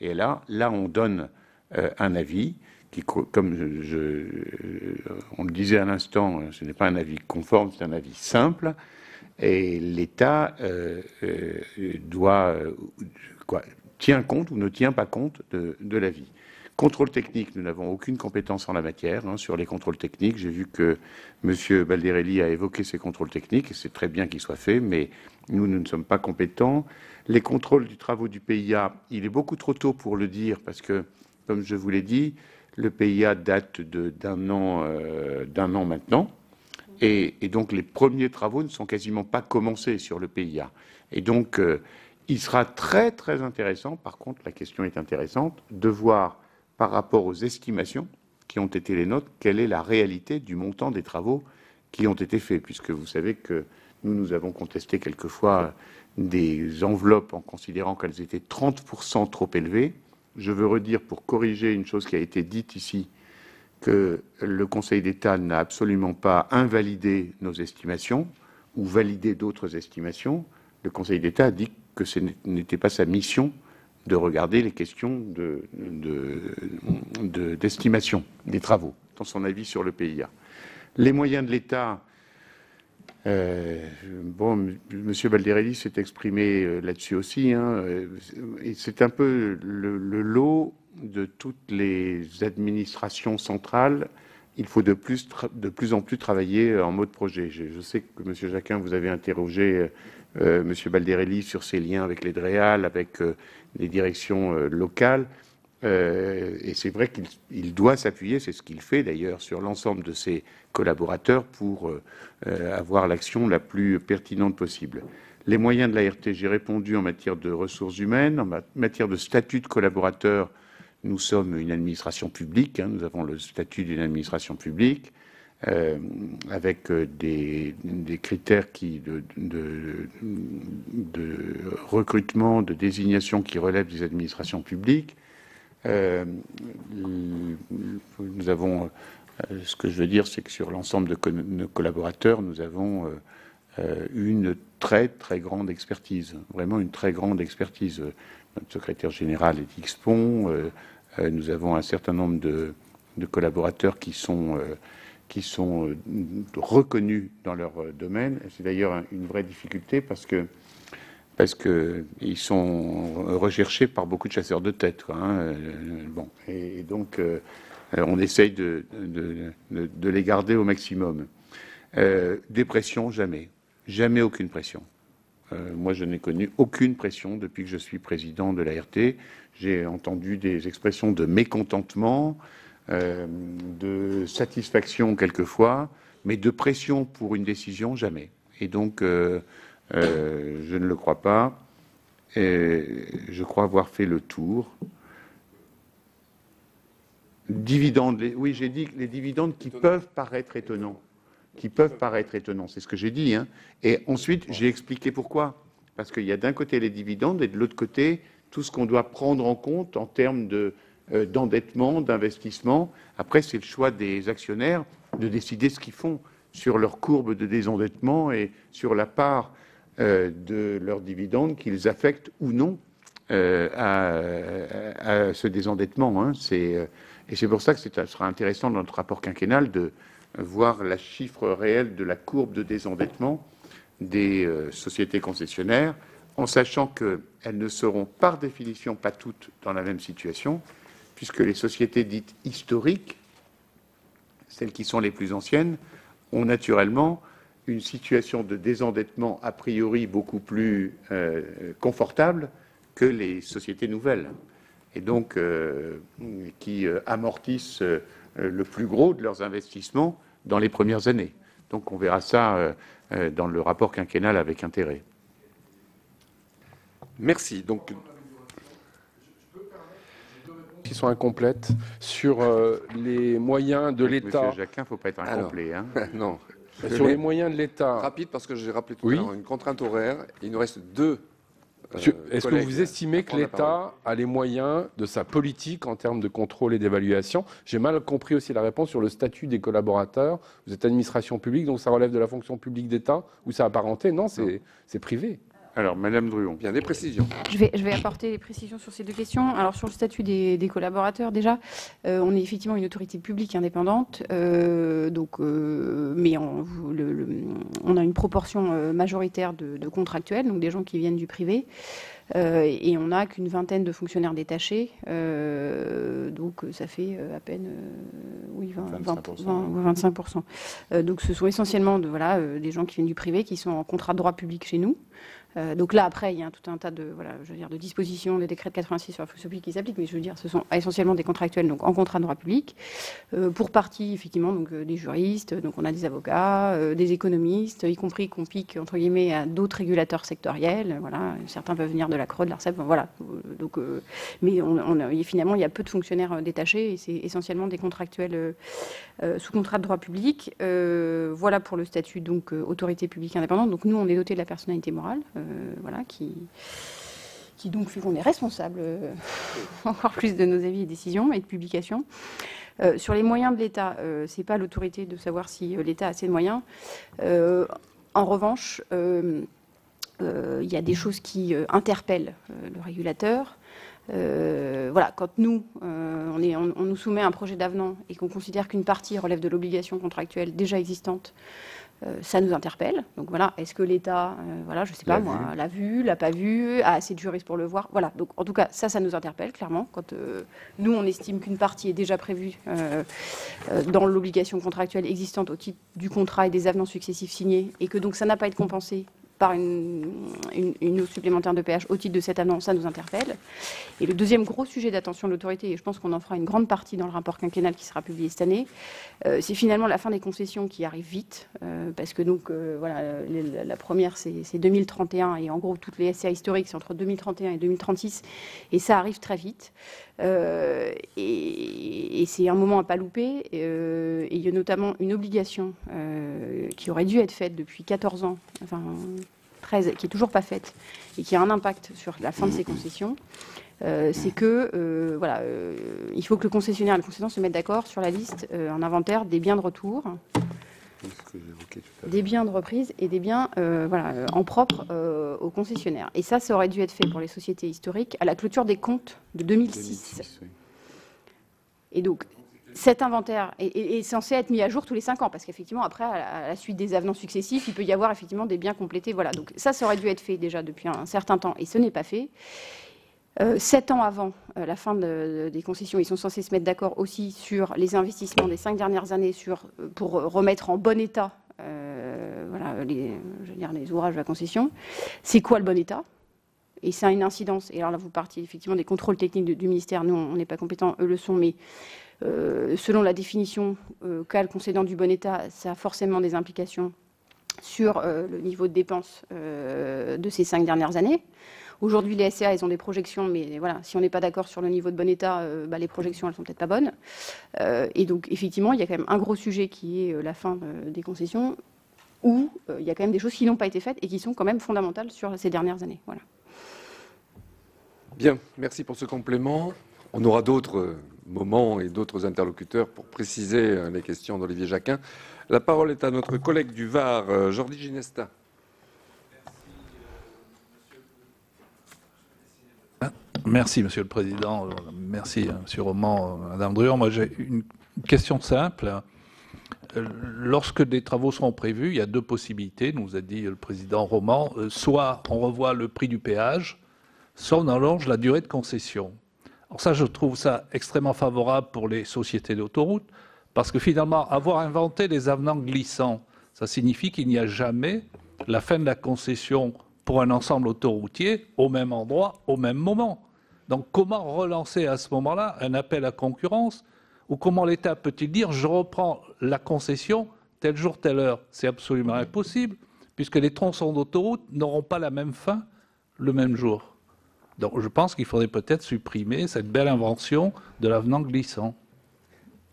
Et là, on donne un avis qui, comme on le disait à l'instant, ce n'est pas un avis conforme, c'est un avis simple. Et l'État tient compte ou ne tient pas compte de l'avis. Contrôle technique, nous n'avons aucune compétence en la matière. Sur les contrôles techniques, j'ai vu que M. Balderelli a évoqué ces contrôles techniques, et c'est très bien qu'ils soient faits, mais nous ne sommes pas compétents. Les contrôles du travaux du PIA, il est beaucoup trop tôt pour le dire, parce que, comme je vous l'ai dit, le PIA date d'un an maintenant, et donc les premiers travaux ne sont quasiment pas commencés sur le PIA. Et donc, il sera très très intéressant, par contre la question est intéressante, de voir par rapport aux estimations qui ont été les nôtres, quelle est la réalité du montant des travaux qui ont été faits, puisque vous savez que nous avons contesté quelquefois des enveloppes en considérant qu'elles étaient 30% trop élevées. Je veux redire, pour corriger une chose qui a été dite ici, que le Conseil d'État n'a absolument pas invalidé nos estimations ou validé d'autres estimations. Le Conseil d'État a dit que ce n'était pas sa mission de regarder les questions d'estimation des travaux dans son avis sur le PIA. Les moyens de l'État, Bon, M. Balderelli s'est exprimé là-dessus aussi, hein, et c'est un peu le lot de toutes les administrations centrales. Il faut de plus en plus travailler en mode projet. Je sais que M. Jacquin, vous avez interrogé M. Balderelli sur ses liens avec les DREAL, avec les directions locales. Et c'est vrai qu'il doit s'appuyer, c'est ce qu'il fait d'ailleurs, sur l'ensemble de ses collaborateurs pour avoir l'action la plus pertinente possible. Les moyens de l'ART, j'ai répondu en matière de ressources humaines, en matière de statut de collaborateur. Nous sommes une administration publique, hein, nous avons le statut d'une administration publique, avec des critères de recrutement, de désignation qui relèvent des administrations publiques. Nous avons, ce que je veux dire, c'est que sur l'ensemble de nos collaborateurs, nous avons une très très grande expertise, vraiment une très grande expertise. Notre secrétaire général est X-Pont, nous avons un certain nombre de collaborateurs qui sont reconnus dans leur domaine. C'est d'ailleurs une vraie difficulté parce qu'ils sont recherchés par beaucoup de chasseurs de tête, quoi, hein. Bon, et donc on essaye de les garder au maximum. Des pressions, jamais. Jamais aucune pression. Moi, je n'ai connu aucune pression depuis que je suis président de l'ART. J'ai entendu des expressions de mécontentement, de satisfaction quelquefois, mais de pression pour une décision, jamais. Et donc, je ne le crois pas. Et je crois avoir fait le tour. Dividendes, oui, j'ai dit les dividendes qui peuvent paraître étonnants. C'est ce que j'ai dit, hein. Et ensuite, j'ai expliqué pourquoi. Parce qu'il y a d'un côté les dividendes et de l'autre côté tout ce qu'on doit prendre en compte en termes d'endettement, d'investissement. Après, c'est le choix des actionnaires de décider ce qu'ils font sur leur courbe de désendettement et sur la part de leurs dividendes qu'ils affectent ou non à ce désendettement, hein. Et c'est pour ça que ce sera intéressant dans notre rapport quinquennal de voir la chiffre réelle de la courbe de désendettement des sociétés concessionnaires, en sachant qu'elles ne seront par définition pas toutes dans la même situation, puisque les sociétés dites historiques, celles qui sont les plus anciennes, ont naturellement une situation de désendettement a priori beaucoup plus confortable que les sociétés nouvelles, et donc qui amortissent le plus gros de leurs investissements dans les premières années. Donc on verra ça dans le rapport quinquennal avec intérêt. Merci. Donc, qui sont incomplètes sur les moyens de l'État. Monsieur Jacquin, il ne faut pas être incomplet. Alors, hein. Non. Sur les moyens de l'État. Rapide, parce que j'ai rappelé tout à l'heure une contrainte horaire. Il nous reste deux. Est-ce que vous estimez que l'État a les moyens de sa politique en termes de contrôle et d'évaluation? J'ai mal compris aussi la réponse sur le statut des collaborateurs. Vous êtes administration publique, donc ça relève de la fonction publique d'État ou ça apparenté? Non, c'est privé. Alors, Madame Druon. Bien, des précisions. Je vais apporter des précisions sur ces deux questions. Alors, sur le statut des collaborateurs, déjà, on est effectivement une autorité publique indépendante, mais on a une proportion majoritaire de contractuels, donc des gens qui viennent du privé, et on n'a qu'une vingtaine de fonctionnaires détachés, donc ça fait à peine 25%. Donc, ce sont essentiellement des gens qui viennent du privé, qui sont en contrat de droit public chez nous. Donc là, après, il y a tout un tas de dispositions, des décrets de 86 sur la fonction publique qui s'appliquent, mais je veux dire, ce sont essentiellement des contractuels, donc en contrat de droit public, pour partie, effectivement, donc des juristes, donc on a des avocats, des économistes, y compris qu'on pique, entre guillemets, à d'autres régulateurs sectoriels, voilà, certains peuvent venir de la CRE, de l'ARCEP, voilà, donc, mais finalement, il y a peu de fonctionnaires détachés, et c'est essentiellement des contractuels sous contrat de droit public. Voilà pour le statut, donc, autorité publique indépendante, donc nous, on est doté de la personnalité morale, qui donc fait qu'on est responsable encore plus de nos avis et décisions et de publications. Sur les moyens de l'État, c'est pas l'autorité de savoir si l'État a assez de moyens. En revanche, il y a des choses qui interpellent le régulateur. Quand nous, on nous soumet un projet d'avenant et qu'on considère qu'une partie relève de l'obligation contractuelle déjà existante, Ça nous interpelle. Donc voilà, est-ce que l'État, voilà, je sais pas moi, l'a vu, l'a pas vu, a assez de juristes pour le voir. Voilà. Donc en tout cas, ça nous interpelle clairement. Quand nous, on estime qu'une partie est déjà prévue dans l'obligation contractuelle existante au titre du contrat et des avenants successifs signés, et que donc ça n'a pas été compensé par une hausse supplémentaire de péage au titre de cet avenant, ça nous interpelle. Et le deuxième gros sujet d'attention de l'autorité, et je pense qu'on en fera une grande partie dans le rapport quinquennal qui sera publié cette année, c'est finalement la fin des concessions qui arrive vite, parce que donc voilà, la première c'est 2031, et en gros toutes les SCA historiques c'est entre 2031 et 2036, et ça arrive très vite. Et c'est un moment à pas louper. Et il y a notamment une obligation qui aurait dû être faite depuis 14 ans, enfin 13, qui est toujours pas faite et qui a un impact sur la fin de ces concessions. C'est que voilà, il faut que le concessionnaire et le concessionnaire se mettent d'accord sur la liste, un inventaire des biens de retour, des biens de reprise et des biens voilà, en propre aux concessionnaires. Et ça aurait dû être fait pour les sociétés historiques à la clôture des comptes de 2006. Oui. Et donc, cet inventaire est censé être mis à jour tous les 5 ans, parce qu'effectivement, après, à la suite des avenants successifs, il peut y avoir effectivement des biens complétés. Voilà. Donc ça aurait dû être fait déjà depuis un certain temps, et ce n'est pas fait. 7 ans avant la fin des concessions, ils sont censés se mettre d'accord aussi sur les investissements des 5 dernières années pour remettre en bon état voilà, les ouvrages de la concession. C'est quoi le bon état ? Et ça a une incidence. Et alors là, vous partiez effectivement des contrôles techniques du ministère. Nous, on n'est pas compétents, eux le sont, mais selon la définition qu'a le concédant du bon état, ça a forcément des implications sur le niveau de dépenses de ces 5 dernières années. Aujourd'hui, les SCA, ils ont des projections, mais voilà, si on n'est pas d'accord sur le niveau de bon état, les projections, elles sont peut-être pas bonnes. Et donc, effectivement, il y a quand même un gros sujet qui est la fin des concessions, où il y a quand même des choses qui n'ont pas été faites et qui sont quand même fondamentales sur ces dernières années. Voilà. Bien, merci pour ce complément. On aura d'autres moments et d'autres interlocuteurs pour préciser les questions d'Olivier Jacquin. La parole est à notre collègue du Var, Jordi Ginesta. Merci, Monsieur le Président. Merci, Monsieur Roman, Madame Druon. Moi, j'ai une question simple. Lorsque des travaux seront prévus, il y a 2 possibilités, nous a dit le Président Roman. Soit on revoit le prix du péage, soit on allonge la durée de concession. Alors ça, je trouve ça extrêmement favorable pour les sociétés d'autoroutes, parce que finalement, avoir inventé des avenants glissants, ça signifie qu'il n'y a jamais la fin de la concession pour un ensemble autoroutier au même endroit, au même moment. Donc comment relancer à ce moment-là un appel à concurrence, ou comment l'État peut-il dire « je reprends la concession tel jour, telle heure ». C'est absolument impossible, puisque les tronçons d'autoroute n'auront pas la même fin le même jour. Donc je pense qu'il faudrait peut-être supprimer cette belle invention de l'avenant glissant.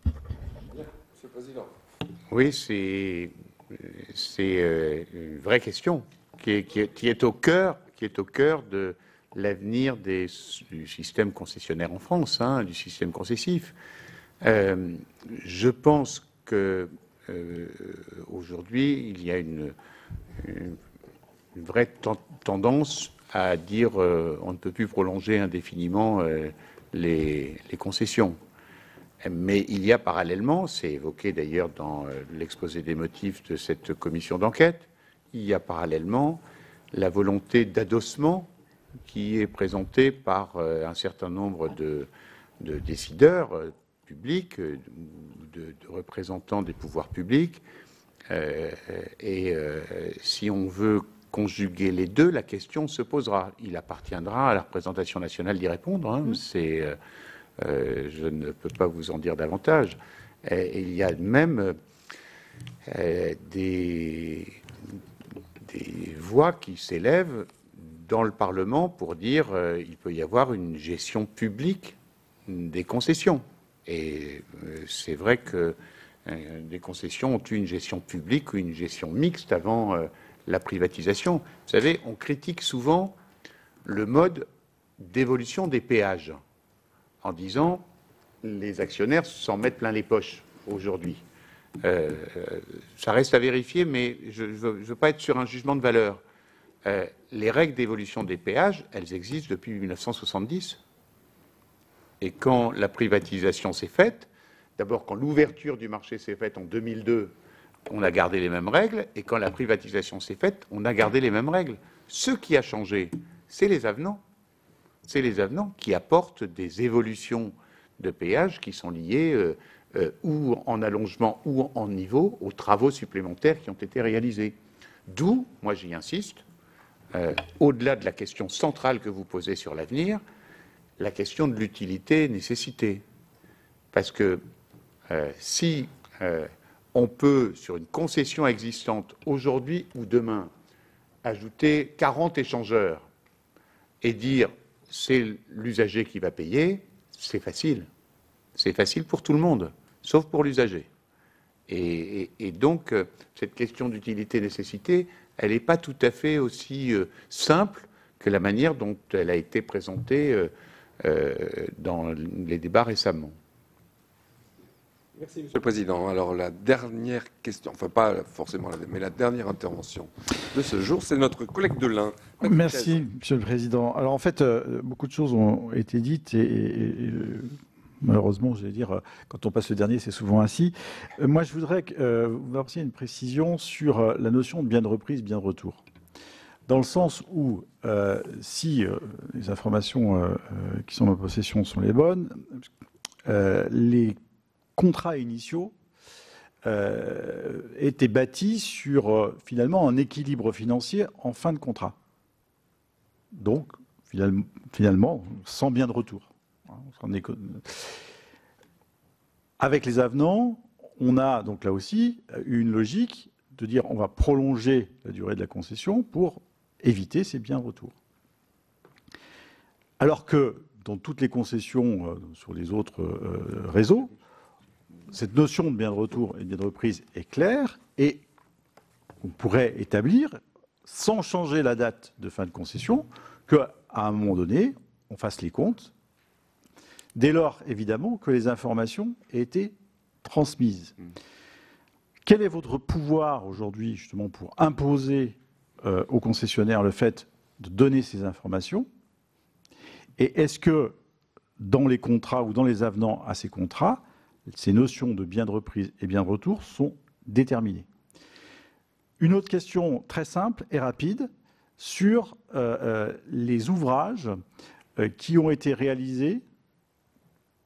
Monsieur le Président. Oui, c'est une vraie question qui est au cœur de l'avenir du système concessionnaire en France, hein, du système concessif. Je pense que aujourd'hui, il y a une vraie tendance à dire on ne peut plus prolonger indéfiniment les concessions. Mais il y a parallèlement, c'est évoqué d'ailleurs dans l'exposé des motifs de cette commission d'enquête, il y a parallèlement la volonté d'adossement qui est présentée par un certain nombre de décideurs publics, de représentants des pouvoirs publics. Si on veut conjuguer les deux, la question se posera. Il appartiendra à la représentation nationale d'y répondre. Hein. Je ne peux pas vous en dire davantage. Et il y a même des voix qui s'élèvent dans le Parlement pour dire qu'il peut y avoir une gestion publique des concessions. Et c'est vrai que des concessions ont eu une gestion publique ou une gestion mixte avant la privatisation. Vous savez, on critique souvent le mode d'évolution des péages en disant les actionnaires s'en mettent plein les poches aujourd'hui. Ça reste à vérifier, mais je ne veux pas être sur un jugement de valeur. Les règles d'évolution des péages, elles existent depuis 1970. Et quand la privatisation s'est faite, d'abord quand l'ouverture du marché s'est faite en 2002, on a gardé les mêmes règles, et quand la privatisation s'est faite, on a gardé les mêmes règles. Ce qui a changé, c'est les avenants. C'est les avenants qui apportent des évolutions de péage qui sont liées ou en allongement ou en niveau aux travaux supplémentaires qui ont été réalisés. D'où, moi j'y insiste, au-delà de la question centrale que vous posez sur l'avenir, la question de l'utilité et nécessité. Parce que si on peut, sur une concession existante, aujourd'hui ou demain, ajouter 40 échangeurs et dire c'est l'usager qui va payer, c'est facile. C'est facile pour tout le monde, sauf pour l'usager. Et donc, cette question d'utilité-nécessité, elle n'est pas tout à fait aussi simple que la manière dont elle a été présentée dans les débats récemment. Merci, Monsieur le Président. Alors, la dernière question, enfin pas forcément mais la dernière intervention de ce jour, c'est notre collègue de l'Ain. Merci, Monsieur le Président. Alors, en fait, beaucoup de choses ont été dites et malheureusement, je vais dire, quand on passe le dernier, c'est souvent ainsi. Moi, je voudrais vous apporter une précision sur la notion de bien de reprise, bien de retour. Dans le sens où, si les informations qui sont en ma possession sont les bonnes, les contrats initiaux étaient bâtis sur, finalement, un équilibre financier en fin de contrat. Donc, finalement, sans bien de retour. Avec les avenants, on a donc là aussi une logique de dire on va prolonger la durée de la concession pour éviter ces biens de retour. Alors que dans toutes les concessions sur les autres réseaux, cette notion de bien de retour et de bien de reprise est claire et on pourrait établir, sans changer la date de fin de concession, qu'à un moment donné, on fasse les comptes, dès lors, évidemment, que les informations aient été transmises. Quel est votre pouvoir aujourd'hui, justement, pour imposer aux concessionnaires le fait de donner ces informations? Et est-ce que, dans les contrats ou dans les avenants à ces contrats, ces notions de bien de reprise et bien de retour sont déterminées? Une autre question très simple et rapide sur les ouvrages qui ont été réalisés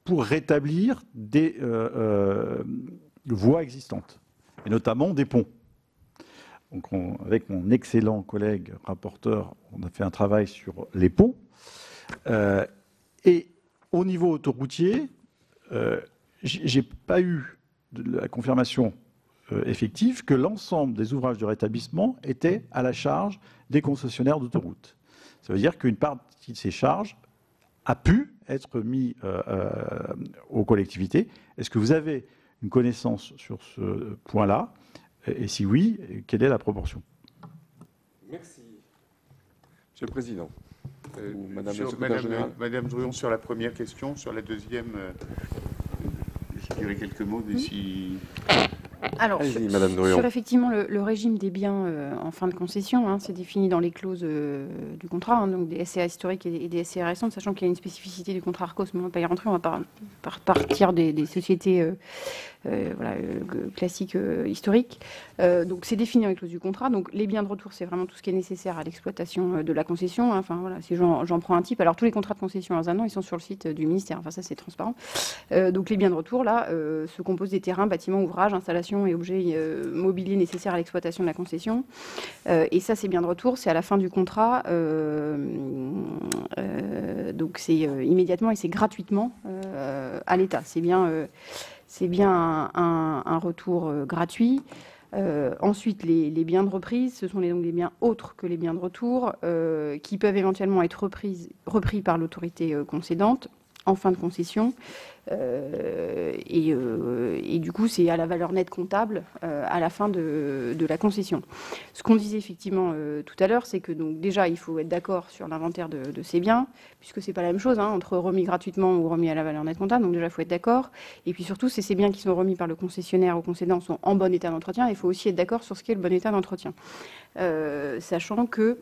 pour rétablir des voies existantes, et notamment des ponts. Donc avec mon excellent collègue rapporteur, on a fait un travail sur les ponts. Et au niveau autoroutier, j'ai pas eu de la confirmation effective que l'ensemble des ouvrages de rétablissement étaient à la charge des concessionnaires d'autoroutes. Ça veut dire qu'une partie de ces charges a pu être mise aux collectivités. Est-ce que vous avez une connaissance sur ce point-là? Et si oui, quelle est la proportion? Merci. Monsieur le Président. Madame Drouillon, sur la première question, sur la deuxième, je dirais quelques mots d'ici. Alors, sur effectivement le régime des biens en fin de concession, hein, c'est défini dans les clauses du contrat, hein, donc des SCA historiques et des SCA récentes, sachant qu'il y a une spécificité du contrat Arcos, mais on ne va pas y rentrer, on va partir des sociétés classiques historiques. Donc c'est défini dans les clauses du contrat. Donc les biens de retour, c'est vraiment tout ce qui est nécessaire à l'exploitation de la concession. Hein. Enfin voilà, si j'en prends un type, alors tous les contrats de concession dans un an, ils sont sur le site du ministère. Enfin ça c'est transparent. Donc les biens de retour là se composent des terrains, bâtiments, ouvrages, installations et objets mobiliers nécessaires à l'exploitation de la concession. Et ça c'est biens de retour, c'est à la fin du contrat. Donc c'est immédiatement et c'est gratuitement à l'État. C'est bien un retour gratuit. Ensuite, les biens de reprise, ce sont donc des biens autres que les biens de retour qui peuvent éventuellement être repris par l'autorité concédante en fin de concession. Et du coup, c'est à la valeur nette comptable à la fin de la concession. Ce qu'on disait effectivement tout à l'heure, c'est que donc, déjà, il faut être d'accord sur l'inventaire de ces biens, puisque c'est pas la même chose entre remis gratuitement ou remis à la valeur nette comptable. Donc déjà, il faut être d'accord. Et puis surtout, c'est ces biens qui sont remis par le concessionnaire au concédant sont en bon état d'entretien. Il faut aussi être d'accord sur ce qu'est le bon état d'entretien. Sachant que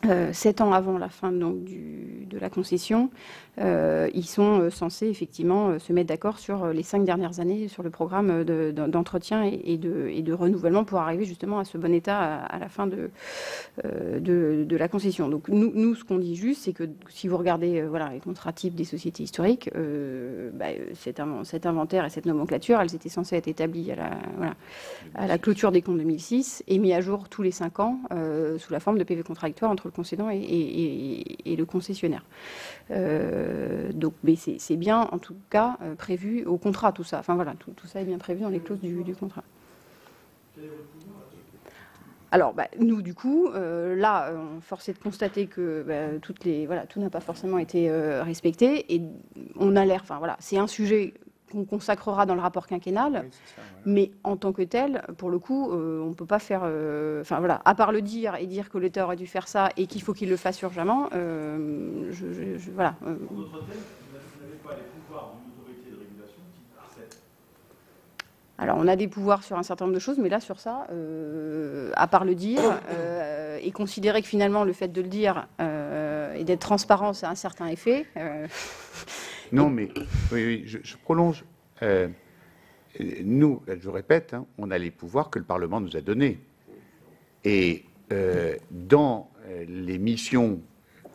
7 ans avant la fin donc, de la concession, ils sont censés effectivement se mettre d'accord sur les 5 dernières années sur le programme d'entretien et de renouvellement pour arriver justement à ce bon état à la fin de la concession. Donc nous ce qu'on dit juste, c'est que si vous regardez les contrats types des sociétés historiques, cet inventaire et cette nomenclature, elles étaient censées être établies à la clôture des comptes 2006 et mis à jour tous les 5 ans sous la forme de PV contradictoires entre le concédant et le concessionnaire. Donc c'est bien en tout cas prévu au contrat tout ça. Enfin voilà, tout ça est bien prévu dans les clauses du contrat. Alors, nous, du coup, là, force est de constater que tout n'a pas forcément été respecté. Et on a l'air, c'est un sujet qu'on consacrera dans le rapport quinquennal, mais en tant que tel, pour le coup, on ne peut pas faire... à part le dire et dire que l'État aurait dû faire ça et qu'il faut qu'il le fasse urgemment, voilà. Alors, on a des pouvoirs sur un certain nombre de choses, mais là, sur ça, à part le dire, et considérer que finalement, le fait de le dire et d'être transparent, ça a un certain effet. Non, mais oui, je prolonge. Nous, je répète, on a les pouvoirs que le Parlement nous a donnés. Et dans les missions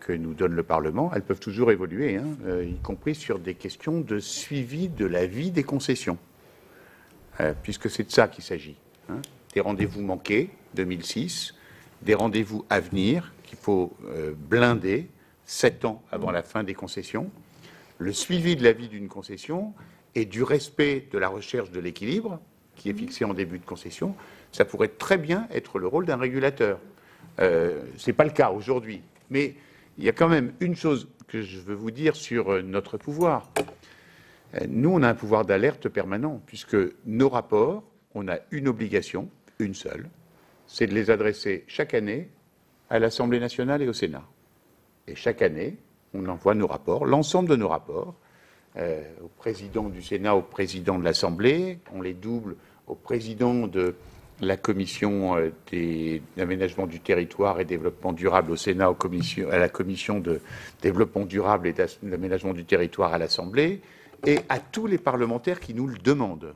que nous donne le Parlement, elles peuvent toujours évoluer, y compris sur des questions de suivi de la vie des concessions. Puisque c'est de ça qu'il s'agit. Des rendez-vous manqués, 2006, des rendez-vous à venir qu'il faut blinder 7 ans avant la fin des concessions, le suivi de la vie d'une concession et du respect de la recherche de l'équilibre qui est fixé en début de concession, ça pourrait très bien être le rôle d'un régulateur. Ce n'est pas le cas aujourd'hui, mais il y a quand même une chose que je veux vous dire sur notre pouvoir. Nous, on a un pouvoir d'alerte permanent, puisque nos rapports, on a une obligation, une seule, c'est de les adresser chaque année à l'Assemblée nationale et au Sénat. Et chaque année, on envoie nos rapports, l'ensemble de nos rapports, au président du Sénat, au président de l'Assemblée, on les double au président de la commission d'aménagement du territoire et développement durable au Sénat, à la commission de développement durable et d'aménagement du territoire à l'Assemblée, et à tous les parlementaires qui nous le demandent.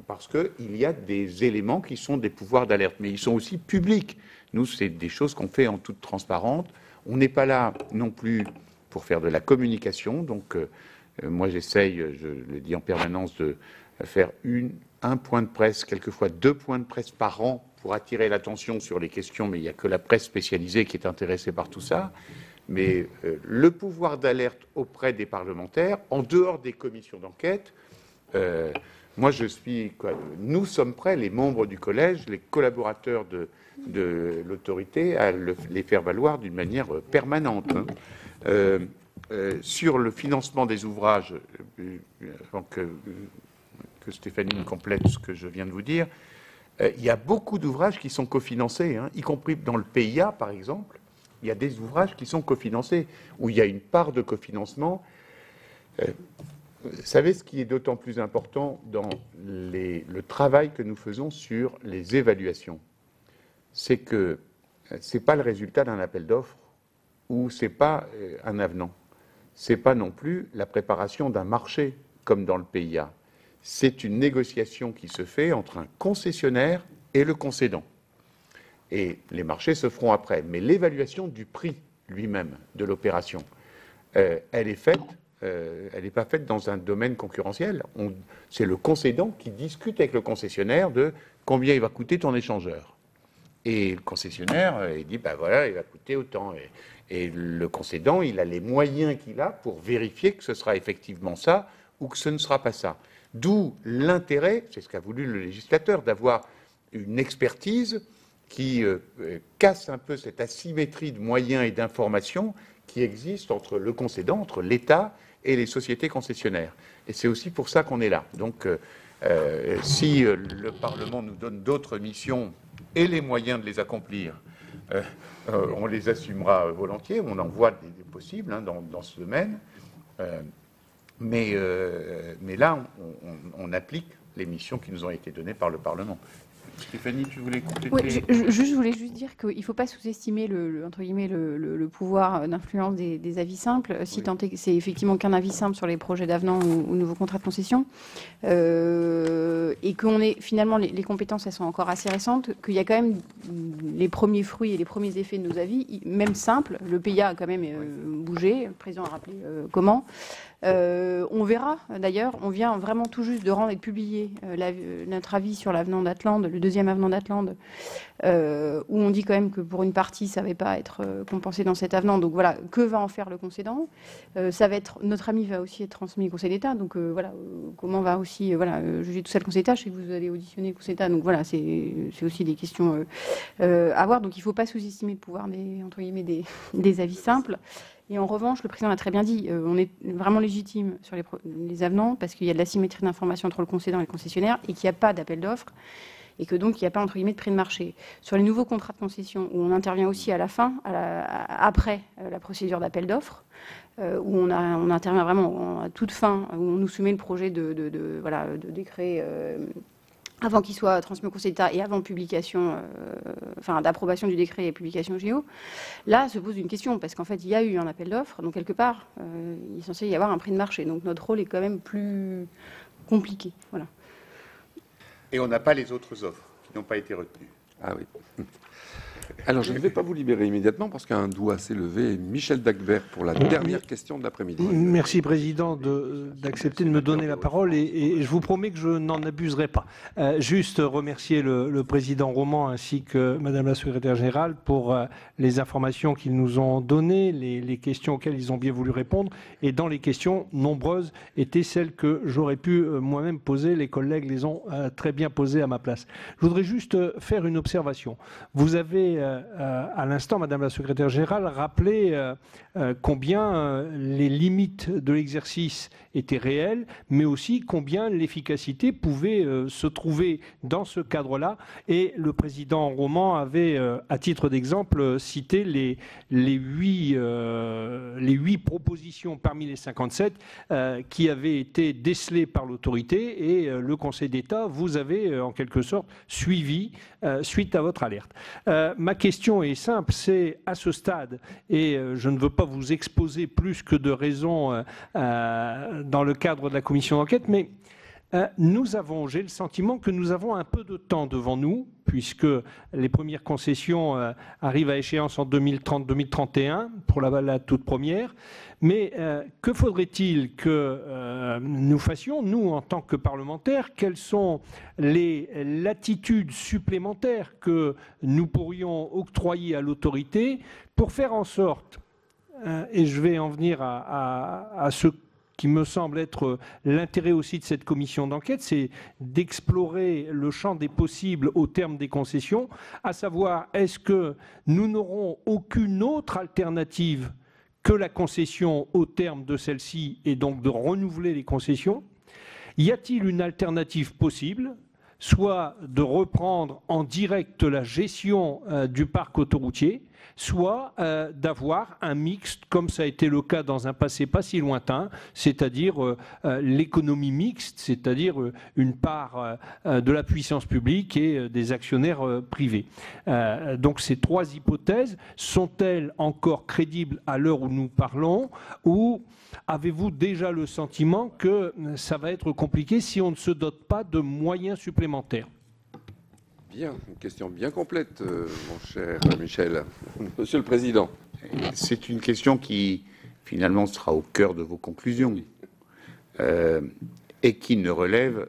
Parce qu'il y a des éléments qui sont des pouvoirs d'alerte, mais ils sont aussi publics. Nous, c'est des choses qu'on fait en toute transparence. On n'est pas là non plus pour faire de la communication. Donc, moi, j'essaye, je le dis en permanence, de faire un point de presse, quelquefois 2 points de presse par an pour attirer l'attention sur les questions, mais il n'y a que la presse spécialisée qui est intéressée par tout ça. Mais le pouvoir d'alerte auprès des parlementaires, en dehors des commissions d'enquête, moi nous sommes prêts, les membres du collège, les collaborateurs de l'autorité, à les faire valoir d'une manière permanente. Sur le financement des ouvrages, avant que Stéphanie me complète ce que je viens de vous dire, il y a beaucoup d'ouvrages qui sont cofinancés, y compris dans le PIA par exemple. Il y a des ouvrages qui sont cofinancés, où il y a une part de cofinancement. Vous savez, ce qui est d'autant plus important dans le travail que nous faisons sur les évaluations, c'est que ce n'est pas le résultat d'un appel d'offres ou ce n'est pas un avenant. Ce n'est pas non plus la préparation d'un marché comme dans le PIA. C'est une négociation qui se fait entre un concessionnaire et le concédant. Et les marchés se feront après. Mais l'évaluation du prix lui-même de l'opération, elle est faite, elle n'est pas faite dans un domaine concurrentiel. C'est le concédant qui discute avec le concessionnaire de combien il va coûter ton échangeur. Et le concessionnaire, il dit, voilà, il va coûter autant. Et le concédant, il a les moyens qu'il a pour vérifier que ce sera effectivement ça ou que ce ne sera pas ça. D'où l'intérêt, c'est ce qu'a voulu le législateur, d'avoir une expertise qui casse un peu cette asymétrie de moyens et d'informations qui existe entre le concédant, entre l'État et les sociétés concessionnaires. Et c'est aussi pour ça qu'on est là. Donc, si le Parlement nous donne d'autres missions et les moyens de les accomplir, on les assumera volontiers, on en voit des possibles dans ce domaine. Mais là, on applique les missions qui nous ont été données par le Parlement. Stéphanie, tu voulais compléter? Oui, je voulais juste dire qu'il ne faut pas sous-estimer entre guillemets, le pouvoir d'influence des avis simples. Si tant est que c'est effectivement qu'un avis simple sur les projets d'avenant ou nouveaux contrats de concession, et qu'on est finalement les compétences, elles sont encore assez récentes, qu'il y a quand même les premiers fruits et les premiers effets de nos avis, même simples. Le PIA a quand même bougé, le président a rappelé comment. On verra, d'ailleurs, on vient vraiment tout juste de rendre et de publier notre avis sur l'avenant d'Atlande, le deuxième avenant d'Atlande, où on dit quand même que pour une partie, ça ne va pas être compensé dans cet avenant. Donc voilà, que va en faire le concédant? Ça va être, notre avis va aussi être transmis au Conseil d'État. Donc voilà, comment va aussi juger tout ça le Conseil d'État? Je sais que vous allez auditionner le Conseil d'État. Donc voilà, c'est aussi des questions à voir. Donc il ne faut pas sous-estimer le pouvoir entre guillemets, des avis simples. Et en revanche, le président l'a très bien dit, on est vraiment légitime sur les avenants parce qu'il y a de l'asymétrie d'information entre le concédant et le concessionnaire et qu'il n'y a pas d'appel d'offres et que donc il n'y a pas entre guillemets de prix de marché. Sur les nouveaux contrats de concession, où on intervient aussi à la fin, après la procédure d'appel d'offres, où on intervient vraiment à toute fin, où on nous soumet le projet de décret avant qu'il soit transmis au Conseil d'État et avant publication, d'approbation du décret et publication au JO, là se pose une question, parce qu'en fait, il y a eu un appel d'offres, donc quelque part, il est censé y avoir un prix de marché. Donc notre rôle est quand même plus compliqué. Voilà. Et on n'a pas les autres offres qui n'ont pas été retenues. Ah oui. Alors, je ne vais pas vous libérer immédiatement parce qu'un doigt s'est levé. Michel Dagbert pour la dernière question de l'après-midi. Merci, Président, d'accepter de me donner la parole et je vous promets que je n'en abuserai pas. Juste remercier le Président Roman ainsi que Madame la Secrétaire Générale pour les informations qu'ils nous ont données, les questions auxquelles ils ont bien voulu répondre. Et dans les questions, nombreuses étaient celles que j'aurais pu moi-même poser. Les collègues les ont très bien posées à ma place. Je voudrais juste faire une observation. Vous avez à l'instant, Madame la Secrétaire Générale, rappelé combien les limites de l'exercice étaient réelles, mais aussi combien l'efficacité pouvait se trouver dans ce cadre-là. Et le président Roman avait, à titre d'exemple, cité les 8 propositions parmi les 57 qui avaient été décelées par l'autorité et le Conseil d'État vous avez en quelque sorte suivi suite à votre alerte. Ma question est simple, c'est à ce stade, et je ne veux pas vous exposer plus que de raisons dans le cadre de la commission d'enquête, mais j'ai le sentiment que nous avons un peu de temps devant nous, puisque les premières concessions arrivent à échéance en 2030-2031 pour la toute première. Mais que faudrait-il que nous fassions, nous, en tant que parlementaires? Quelles sont les latitudes supplémentaires que nous pourrions octroyer à l'autorité pour faire en sorte, et je vais en venir à ce qui me semble être l'intérêt aussi de cette commission d'enquête, c'est d'explorer le champ des possibles au terme des concessions, à savoir, est-ce que nous n'aurons aucune autre alternative que la concession au terme de celle-ci et donc de renouveler les concessions? Y a-t-il une alternative possible, soit de reprendre en direct la gestion du parc autoroutier, soit d'avoir un mixte, comme ça a été le cas dans un passé pas si lointain, c'est-à-dire l'économie mixte, c'est-à-dire une part de la puissance publique et des actionnaires privés. Donc ces trois hypothèses, sont-elles encore crédibles à l'heure où nous parlons, ou avez-vous déjà le sentiment que ça va être compliqué si on ne se dote pas de moyens supplémentaires? Bien, une question bien complète, mon cher Michel. Monsieur le Président. C'est une question qui, finalement, sera au cœur de vos conclusions et qui ne relève,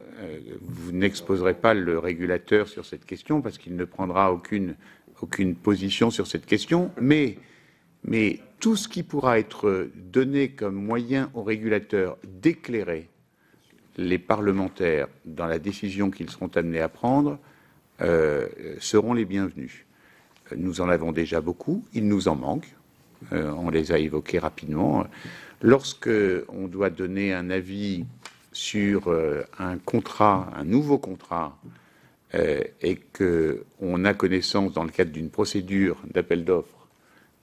vous n'exposerez pas le régulateur sur cette question parce qu'il ne prendra aucune position sur cette question, mais tout ce qui pourra être donné comme moyen au régulateur d'éclairer les parlementaires dans la décision qu'ils seront amenés à prendre seront les bienvenus. Nous en avons déjà beaucoup, il nous en manque, on les a évoqués rapidement. Lorsque on doit donner un avis sur un contrat, un nouveau contrat, et qu'on a connaissance dans le cadre d'une procédure d'appel d'offres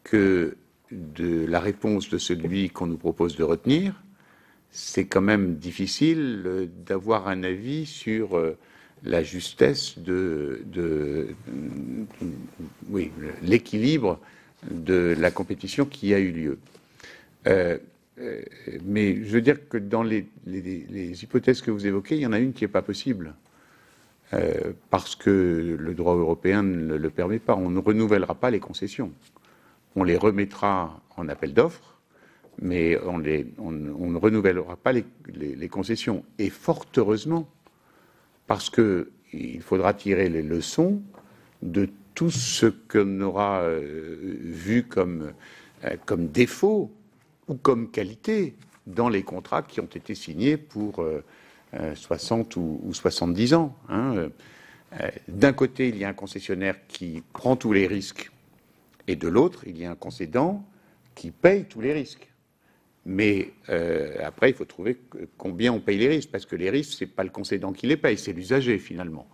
que de la réponse de celui qu'on nous propose de retenir, c'est quand même difficile d'avoir un avis sur la justesse oui, l'équilibre de la compétition qui a eu lieu. Mais je veux dire que dans les hypothèses que vous évoquez, il y en a une qui n'est pas possible. Parce que le droit européen ne le permet pas. On ne renouvellera pas les concessions. On les remettra en appel d'offres, mais on ne renouvellera pas les concessions. Et fort heureusement, parce qu'il faudra tirer les leçons de tout ce qu'on aura vu comme défaut ou comme qualité dans les contrats qui ont été signés pour 60 ou 70 ans. Hein. D'un côté, il y a un concessionnaire qui prend tous les risques, et de l'autre, il y a un concédant qui paye tous les risques. Mais après, il faut trouver combien on paye les risques, parce que les risques, c'est pas le concédant qui les paye, c'est l'usager finalement.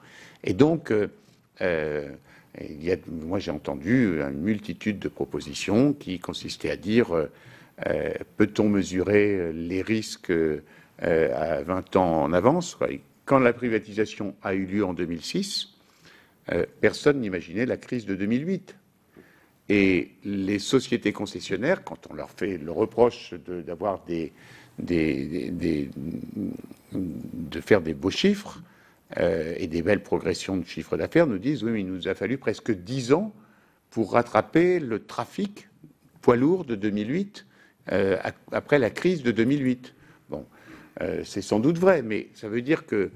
Et donc, moi j'ai entendu une multitude de propositions qui consistaient à dire peut-on mesurer les risques à 20 ans en avance? Quand la privatisation a eu lieu en 2006, personne n'imaginait la crise de 2008. Et les sociétés concessionnaires, quand on leur fait le reproche de faire des beaux chiffres et des belles progressions de chiffre d'affaires, nous disent oui, mais il nous a fallu presque 10 ans pour rattraper le trafic poids lourd de 2008 après la crise de 2008. Bon, c'est sans doute vrai, mais ça veut dire que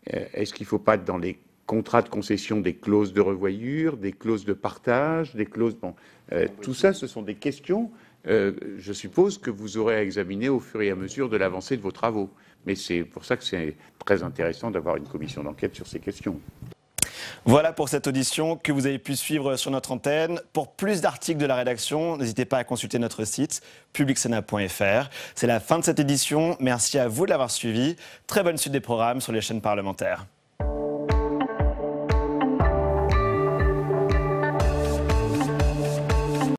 est-ce qu'il ne faut pas dans les contrats de concession des clauses de revoyure, des clauses de partage, des clauses... Bon, tout ça, ce sont des questions, je suppose, que vous aurez à examiner au fur et à mesure de l'avancée de vos travaux. Mais c'est pour ça que c'est très intéressant d'avoir une commission d'enquête sur ces questions. Voilà pour cette audition que vous avez pu suivre sur notre antenne. Pour plus d'articles de la rédaction, n'hésitez pas à consulter notre site publicsénat.fr. C'est la fin de cette édition. Merci à vous de l'avoir suivi. Très bonne suite des programmes sur les chaînes parlementaires.